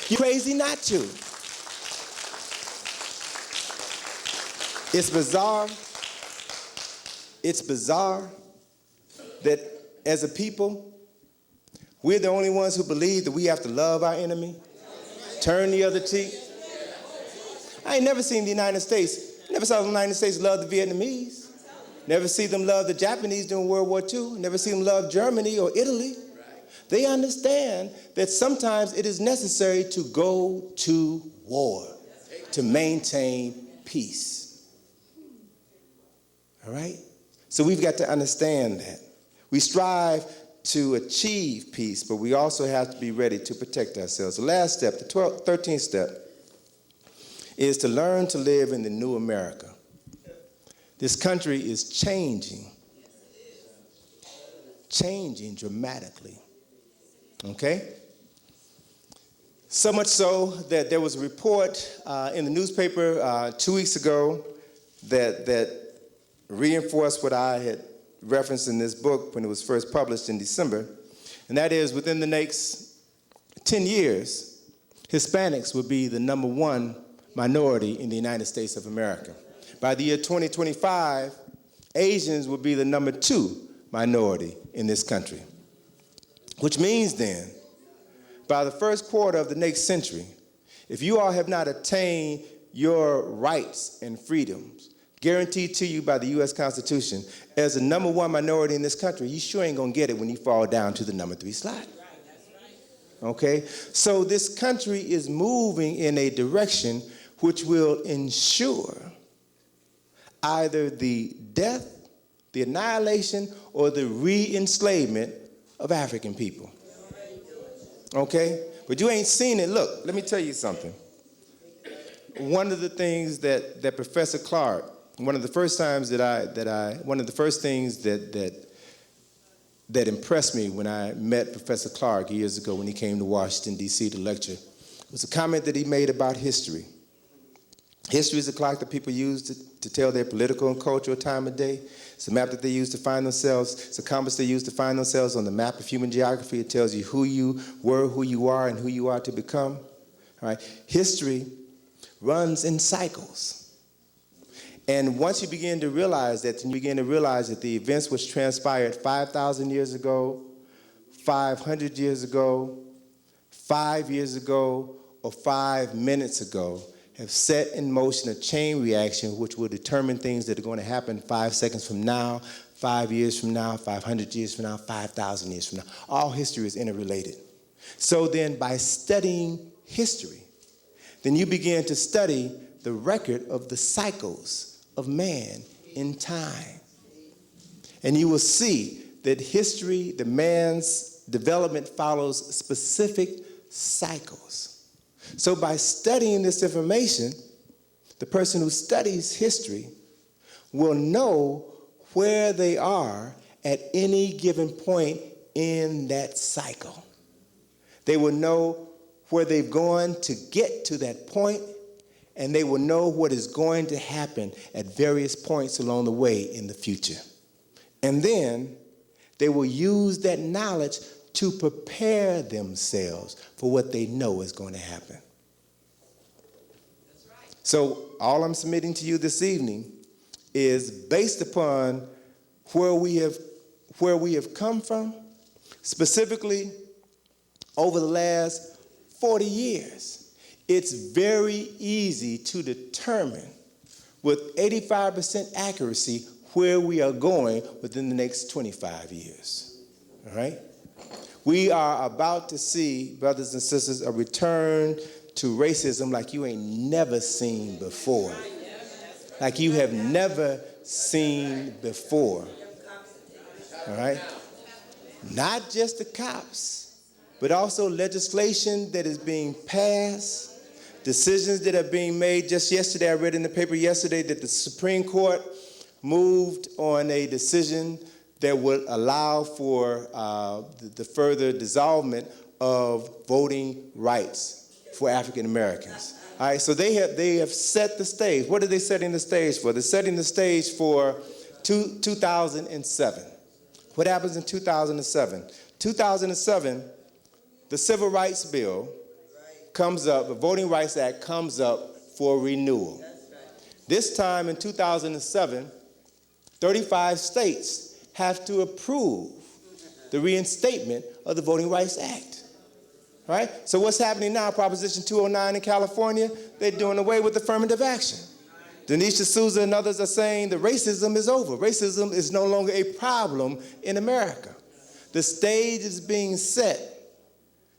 You're crazy not to. It's bizarre. It's bizarre that as a people, we're the only ones who believe that we have to love our enemy, turn the other cheek. I ain't never seen the United States, never saw the United States love the Vietnamese, never see them love the Japanese during World War II, never see them love Germany or Italy. They understand that sometimes it is necessary to go to war to maintain peace. All right? So we've got to understand that. We strive to achieve peace, but we also have to be ready to protect ourselves. The last step, the 13th step, is to learn to live in the new America. This country is changing dramatically. Okay? So much so that there was a report in the newspaper 2 weeks ago that reinforced what I had referenced in this book when it was first published in December, and that is within the next 10 years, Hispanics will be the #1 minority in the United States of America. By the year 2025, Asians will be the #2 minority in this country, which means then, by the first quarter of the next century, if you all have not attained your rights and freedoms guaranteed to you by the U.S. Constitution as the #1 minority in this country, you sure ain't gonna get it when you fall down to the #3 slot. Okay? So this country is moving in a direction which will ensure either the death, the annihilation, or the re-enslavement of African people. Okay? But you ain't seen it. Look, let me tell you something. One of the things that Professor Clark, one of the first things that impressed me when I met Professor Clark years ago when he came to Washington, D.C. to lecture, was a comment that he made about history. History is a clock that people use to tell their political and cultural time of day. It's a map that they use to find themselves. It's a compass they use to find themselves on the map of human geography. It tells you who you were, who you are, and who you are to become. All right? History runs in cycles. And once you begin to realize that, and you begin to realize that the events which transpired 5,000 years ago, 500 years ago, 5 years ago, or 5 minutes ago have set in motion a chain reaction which will determine things that are going to happen 5 seconds from now, 5 years from now, 500 years from now, 5,000 years from now. All history is interrelated. So then by studying history, then you begin to study the record of the cycles of man in time. And you will see that history, the man's development follows specific cycles. So by studying this information, the person who studies history will know where they are at any given point in that cycle. They will know where they've gone to get to that point, and they will know what is going to happen at various points along the way in the future. And then they will use that knowledge to prepare themselves for what they know is going to happen. So all I'm submitting to you this evening is based upon where we have come from, specifically over the last 40 years. It's very easy to determine with 85% accuracy where we are going within the next 25 years, all right? We are about to see, brothers and sisters, a return to racism like you ain't never seen before. Like you have never seen before, all right? Not just the cops, but also legislation that is being passed, decisions that are being made. Just yesterday, I read in the paper yesterday that the Supreme Court moved on a decision that would allow for the further dissolvement of voting rights for African Americans. All right, so they have set the stage. What are they setting the stage for? They're setting the stage for 2007. What happens in 2007? 2007, the Civil Rights Bill comes up, the Voting Rights Act comes up for renewal. This time in 2007, 35 states have to approve the reinstatement of the Voting Rights Act. Right? So what's happening now, Proposition 209 in California, they're doing away with affirmative action. Denisha Souza and others are saying that racism is over. Racism is no longer a problem in America. The stage is being set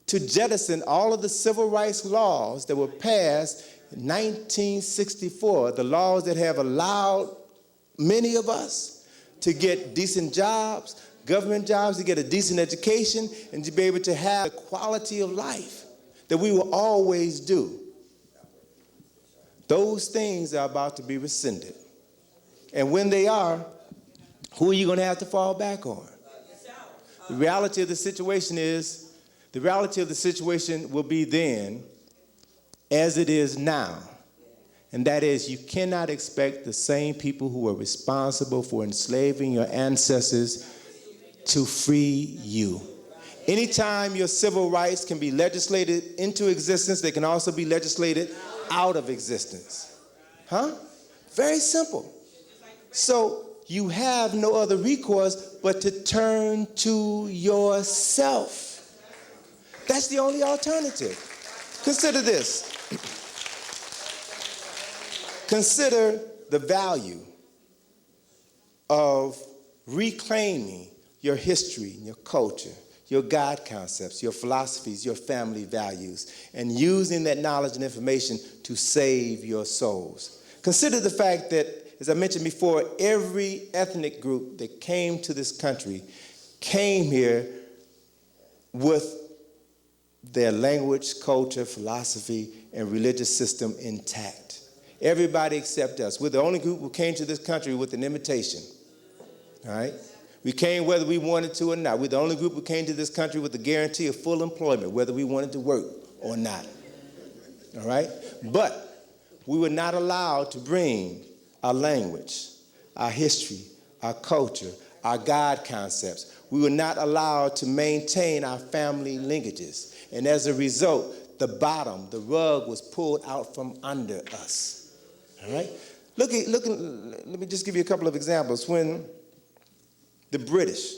to jettison all of the civil rights laws that were passed in 1964, the laws that have allowed many of us to get decent jobs, government jobs, to get a decent education, and to be able to have the quality of life that we will always do. Those things are about to be rescinded. And when they are, who are you going to have to fall back on? The reality of the situation is The reality of the situation will be then as it is now. And that is, you cannot expect the same people who were responsible for enslaving your ancestors to free you. Anytime your civil rights can be legislated into existence, they can also be legislated out of existence. Huh? Very simple. So you have no other recourse but to turn to yourself. That's the only alternative. Consider this. Consider the value of reclaiming your history, your culture, your God concepts, your philosophies, your family values, and using that knowledge and information to save your souls. Consider the fact that, as I mentioned before, every ethnic group that came to this country came here with their language, culture, philosophy, and religious system intact. Everybody except us. We're the only group who came to this country with an invitation. All right? We came whether we wanted to or not. We're the only group who came to this country with the guarantee of full employment, whether we wanted to work or not. All right? But we were not allowed to bring our language, our history, our culture, our God concepts. We were not allowed to maintain our family linkages. And as a result, the rug was pulled out from under us. All right? Let me just give you a couple of examples. When the British,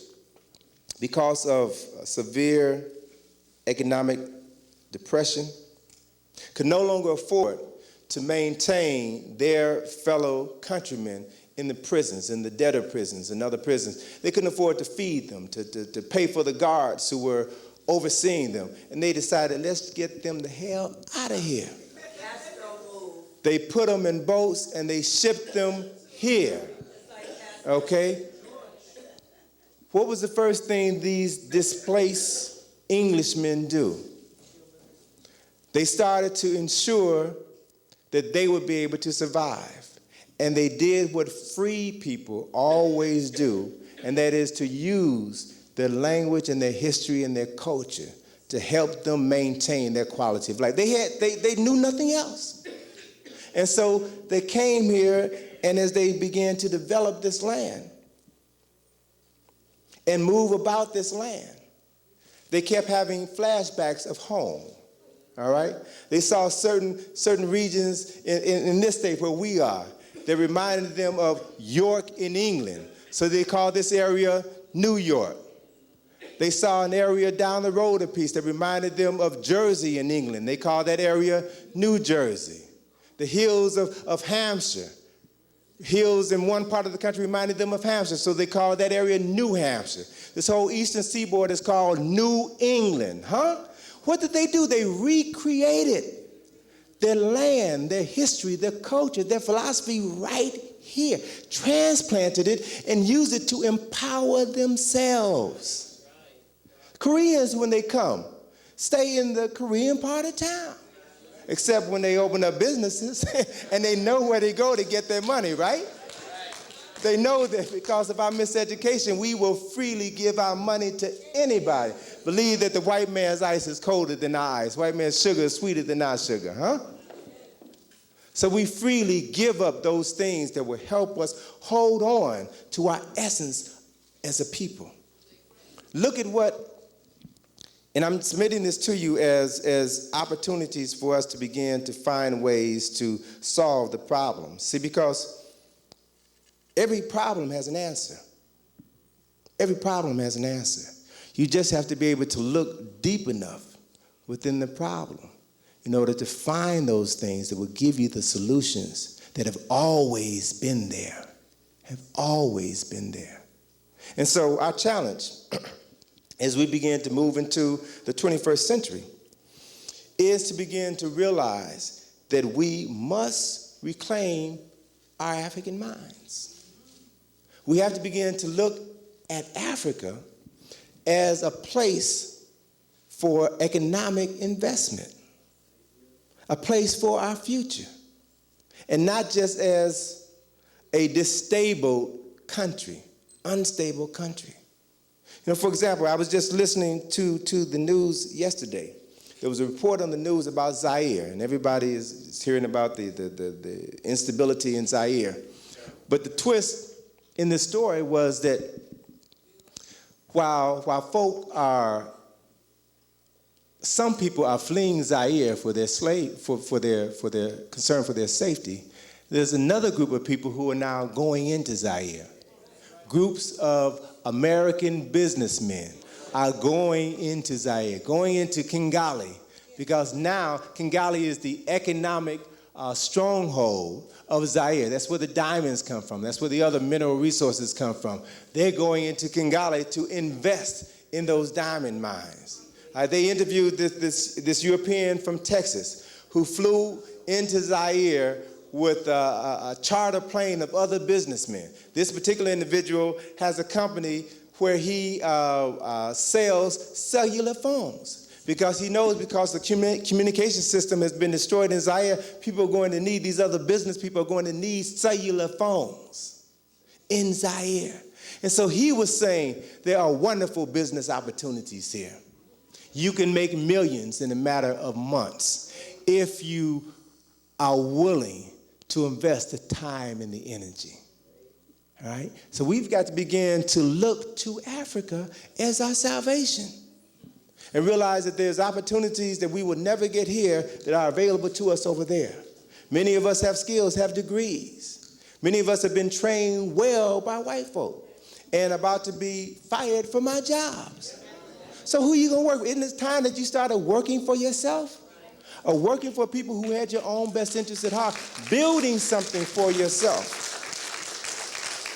because of severe economic depression, could no longer afford to maintain their fellow countrymen in the prisons, in the debtor prisons and other prisons. They couldn't afford to feed them, to pay for the guards who were overseeing them. And they decided, let's get them the hell out of here. They put them in boats and they shipped them here. Okay? What was the first thing these displaced Englishmen do? They started to ensure that they would be able to survive. And they did what free people always do, and that is to use their language and their history and their culture to help them maintain their quality of life. They knew nothing else. And so they came here, and as they began to develop this land and move about this land, they kept having flashbacks of home. All right? They saw certain regions in this state where we are that reminded them of York in England. So they called this area New York. They saw an area down the road a piece that reminded them of Jersey in England. They called that area New Jersey. The hills of Hampshire. Hills in one part of the country reminded them of Hampshire, so they called that area New Hampshire. This whole eastern seaboard is called New England, huh? What did they do? They recreated their land, their history, their culture, their philosophy right here, transplanted it, and used it to empower themselves. Koreans, when they come, stay in the Korean part of town, except when they open up businesses and they know where they go to get their money, right? They know that because of our miseducation, we will freely give our money to anybody. Believe that the white man's ice is colder than our ice. White man's sugar is sweeter than our sugar, huh? So we freely give up those things that will help us hold on to our essence as a people. Look at what, and I'm submitting this to you as opportunities for us to begin to find ways to solve the problem. See, because every problem has an answer. Every problem has an answer. You just have to be able to look deep enough within the problem in order to find those things that will give you the solutions that have always been there, And so our challenge as we begin to move into the 21st century is to begin to realize that we must reclaim our African minds. We have to begin to look at Africa as a place for economic investment, a place for our future, and not just as a unstable country. For example, I was just listening to the news yesterday. There was a report on the news about Zaire, and everybody is hearing about the instability in Zaire. But the twist in this story was that while some people are fleeing Zaire for their concern for their safety, there's another group of people who are now going into Zaire. Groups of American businessmen are going into Zaire, going into Kigali, because now Kigali is the economic stronghold of Zaire. That's where the diamonds come from. That's where the other mineral resources come from. They're going into Kigali to invest in those diamond mines. They interviewed this European from Texas who flew into Zaire with a charter plane of other businessmen. This particular individual has a company where he sells cellular phones because he knows because the communication system has been destroyed in Zaire, people are going to need, these other business people are going to need cellular phones in Zaire. And so he was saying there are wonderful business opportunities here. You can make millions in a matter of months if you are willing to invest the time and the energy. All right? So we've got to begin to look to Africa as our salvation and realize that there's opportunities that we will never get here that are available to us over there. Many of us have skills, have degrees. Many of us have been trained well by white folk and about to be fired from our jobs. So who are you going to work with? Isn't it time that you started working for yourself? Or working for people who had your own best interests at heart, building something for yourself.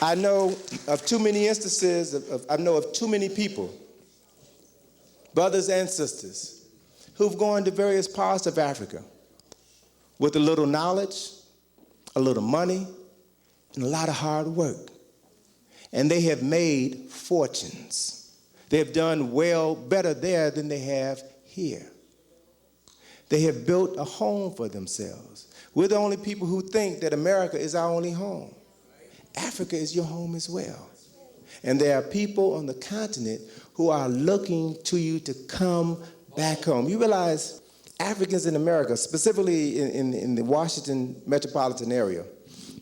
I know of too many instances, I know of too many people, brothers and sisters, who've gone to various parts of Africa with a little knowledge, a little money, and a lot of hard work. And they have made fortunes. They have done well, better there than they have here. They have built a home for themselves. We're the only people who think that America is our only home. Africa is your home as well. And there are people on the continent who are looking to you to come back home. You realize Africans in America, specifically in the Washington metropolitan area,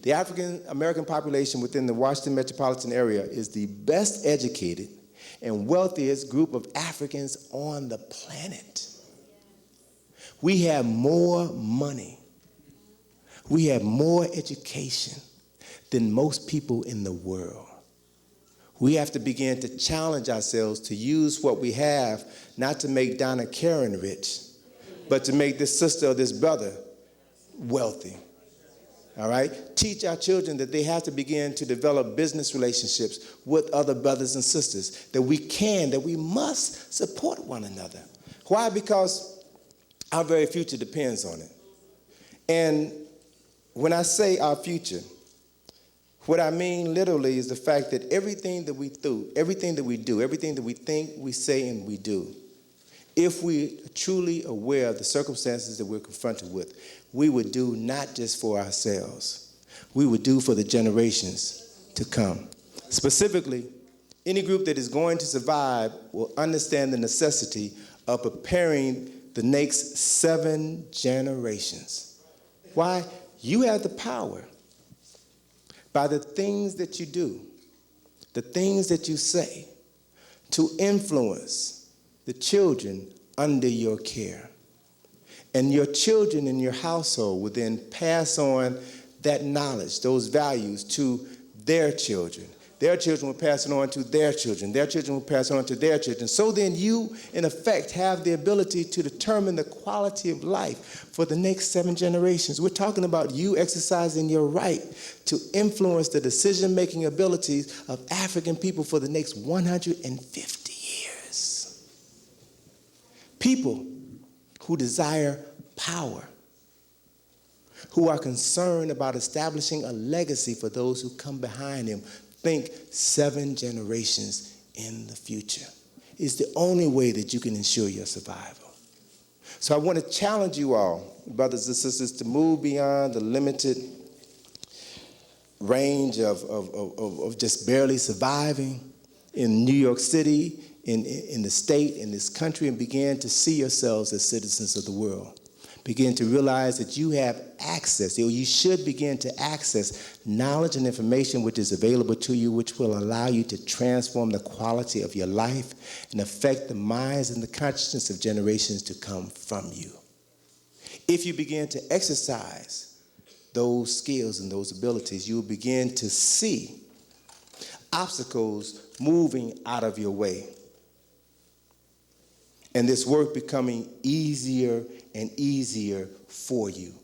the African-American population within the Washington metropolitan area is the best educated and wealthiest group of Africans on the planet. We have more money. We have more education than most people in the world. We have to begin to challenge ourselves to use what we have, not to make Donna Karen rich, but to make this sister or this brother wealthy. All right? Teach our children that they have to begin to develop business relationships with other brothers and sisters, that we must support one another. Why? Because our very future depends on it. And when I say our future, what I mean literally is the fact that everything that we do, everything that we think, we say, and we do, if we are truly aware of the circumstances that we're confronted with, we would do not just for ourselves, we would do for the generations to come. Specifically, any group that is going to survive will understand the necessity of preparing the next 7 generations. Why? You have the power by the things that you do, the things that you say, to influence the children under your care. And your children in your household will then pass on that knowledge, those values to their children. Their children will pass it on to their children. Their children will pass it on to their children. So then you, in effect, have the ability to determine the quality of life for the next 7 generations. We're talking about you exercising your right to influence the decision-making abilities of African people for the next 150 years. People who desire power, who are concerned about establishing a legacy for those who come behind them. Think 7 generations in the future. It's the only way that you can ensure your survival. So I want to challenge you all, brothers and sisters, to move beyond the limited range of just barely surviving in New York City, in the state, in this country, and begin to see yourselves as citizens of the world. Begin to realize that you have access, or you should begin to access knowledge and information which is available to you, which will allow you to transform the quality of your life and affect the minds and the consciousness of generations to come from you. If you begin to exercise those skills and those abilities, you will begin to see obstacles moving out of your way. And this work becoming easier and easier for you.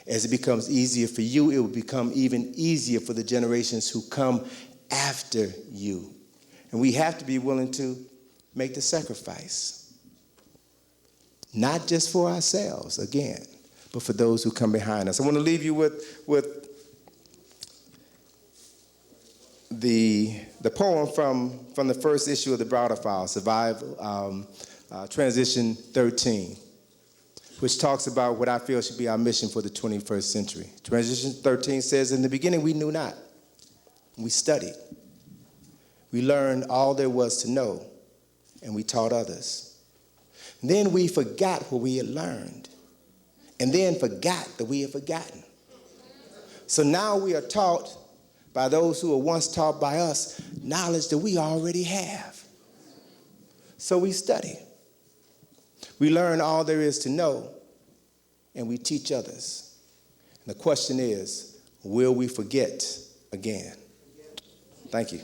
As it becomes easier for you, it will become even easier for the generations who come after you. And we have to be willing to make the sacrifice. Not just for ourselves, again, but for those who come behind us. I want to leave you with the poem from the first issue of the Browder file, Survival, Transition 13, which talks about what I feel should be our mission for the 21st century. Transition 13 says, in the beginning we knew not. We studied. We learned all there was to know, and we taught others. Then we forgot what we had learned, and then forgot that we had forgotten. So now we are taught by those who were once taught by us knowledge that we already have. So we study. We learn all there is to know, and we teach others. And the question is, will we forget again? Thank you.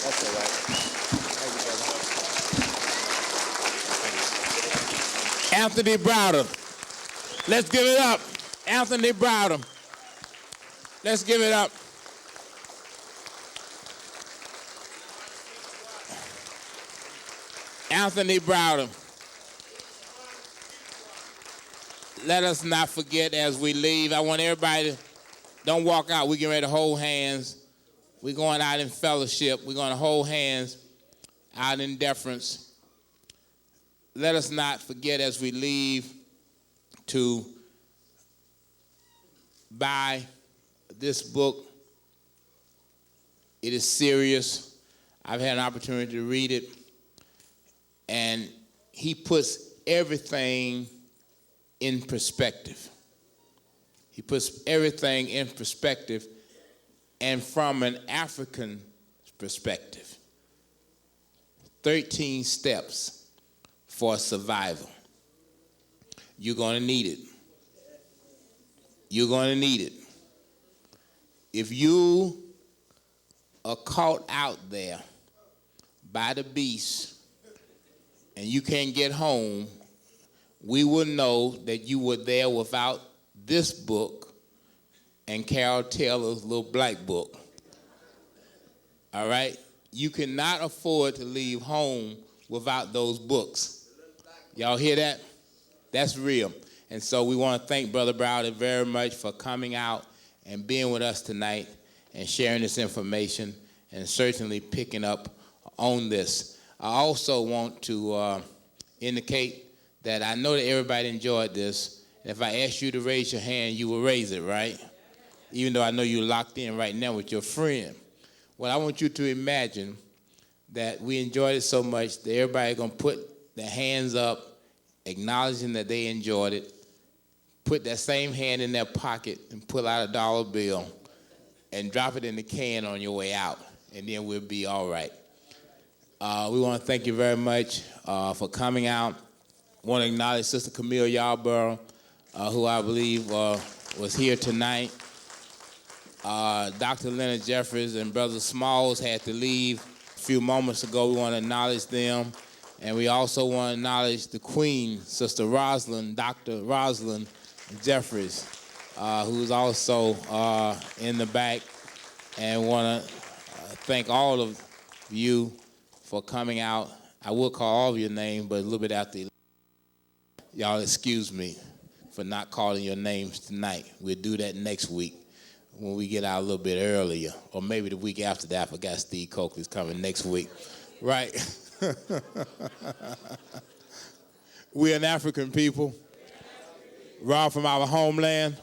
That's all right. Thank you, brother. Anthony Browder. Let's give it up. Anthony Browder. Let's give it up. Anthony Browder. Let us not forget as we leave. I want everybody to, don't walk out. We're getting ready to hold hands. We're going out in fellowship. We're going to hold hands out in deference. Let us not forget as we leave to buy this book. It is serious. I've had an opportunity to read it. And he puts everything in perspective. He puts everything in perspective and from an African perspective. 13 steps for survival. You're going to need it. You're going to need it. If you are caught out there by the beast and you can't get home, we will know that you were there without this book and Carol Taylor's little black book. All right? You cannot afford to leave home without those books. Y'all hear that? That's real. And so we want to thank Brother Browder very much for coming out and being with us tonight and sharing this information and certainly picking up on this. I also want to indicate that I know that everybody enjoyed this. And if I asked you to raise your hand, you will raise it, right? Even though I know you're locked in right now with your friend. Well, I want you to imagine that we enjoyed it so much that everybody going to put their hands up, acknowledging that they enjoyed it, put that same hand in their pocket and pull out a dollar bill and drop it in the can on your way out, and then we'll be all right. We want to thank you very much for coming out. I want to acknowledge Sister Camille Yarborough, who I believe was here tonight. Dr. Leonard Jeffries and Brother Smalls had to leave a few moments ago. We want to acknowledge them. And we also want to acknowledge the Queen, Sister Rosalind, Dr. Rosalind Jeffries, who's also in the back. And want to thank all of you for coming out. I will call all of your names, but a little bit after. Y'all excuse me for not calling your names tonight. We'll do that next week when we get out a little bit earlier, or maybe the week after that. I forgot Steve Coakley's coming next week, right? We're an African people, robbed from our homeland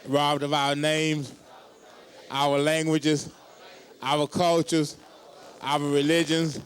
robbed of our names, our languages, our cultures, our religions,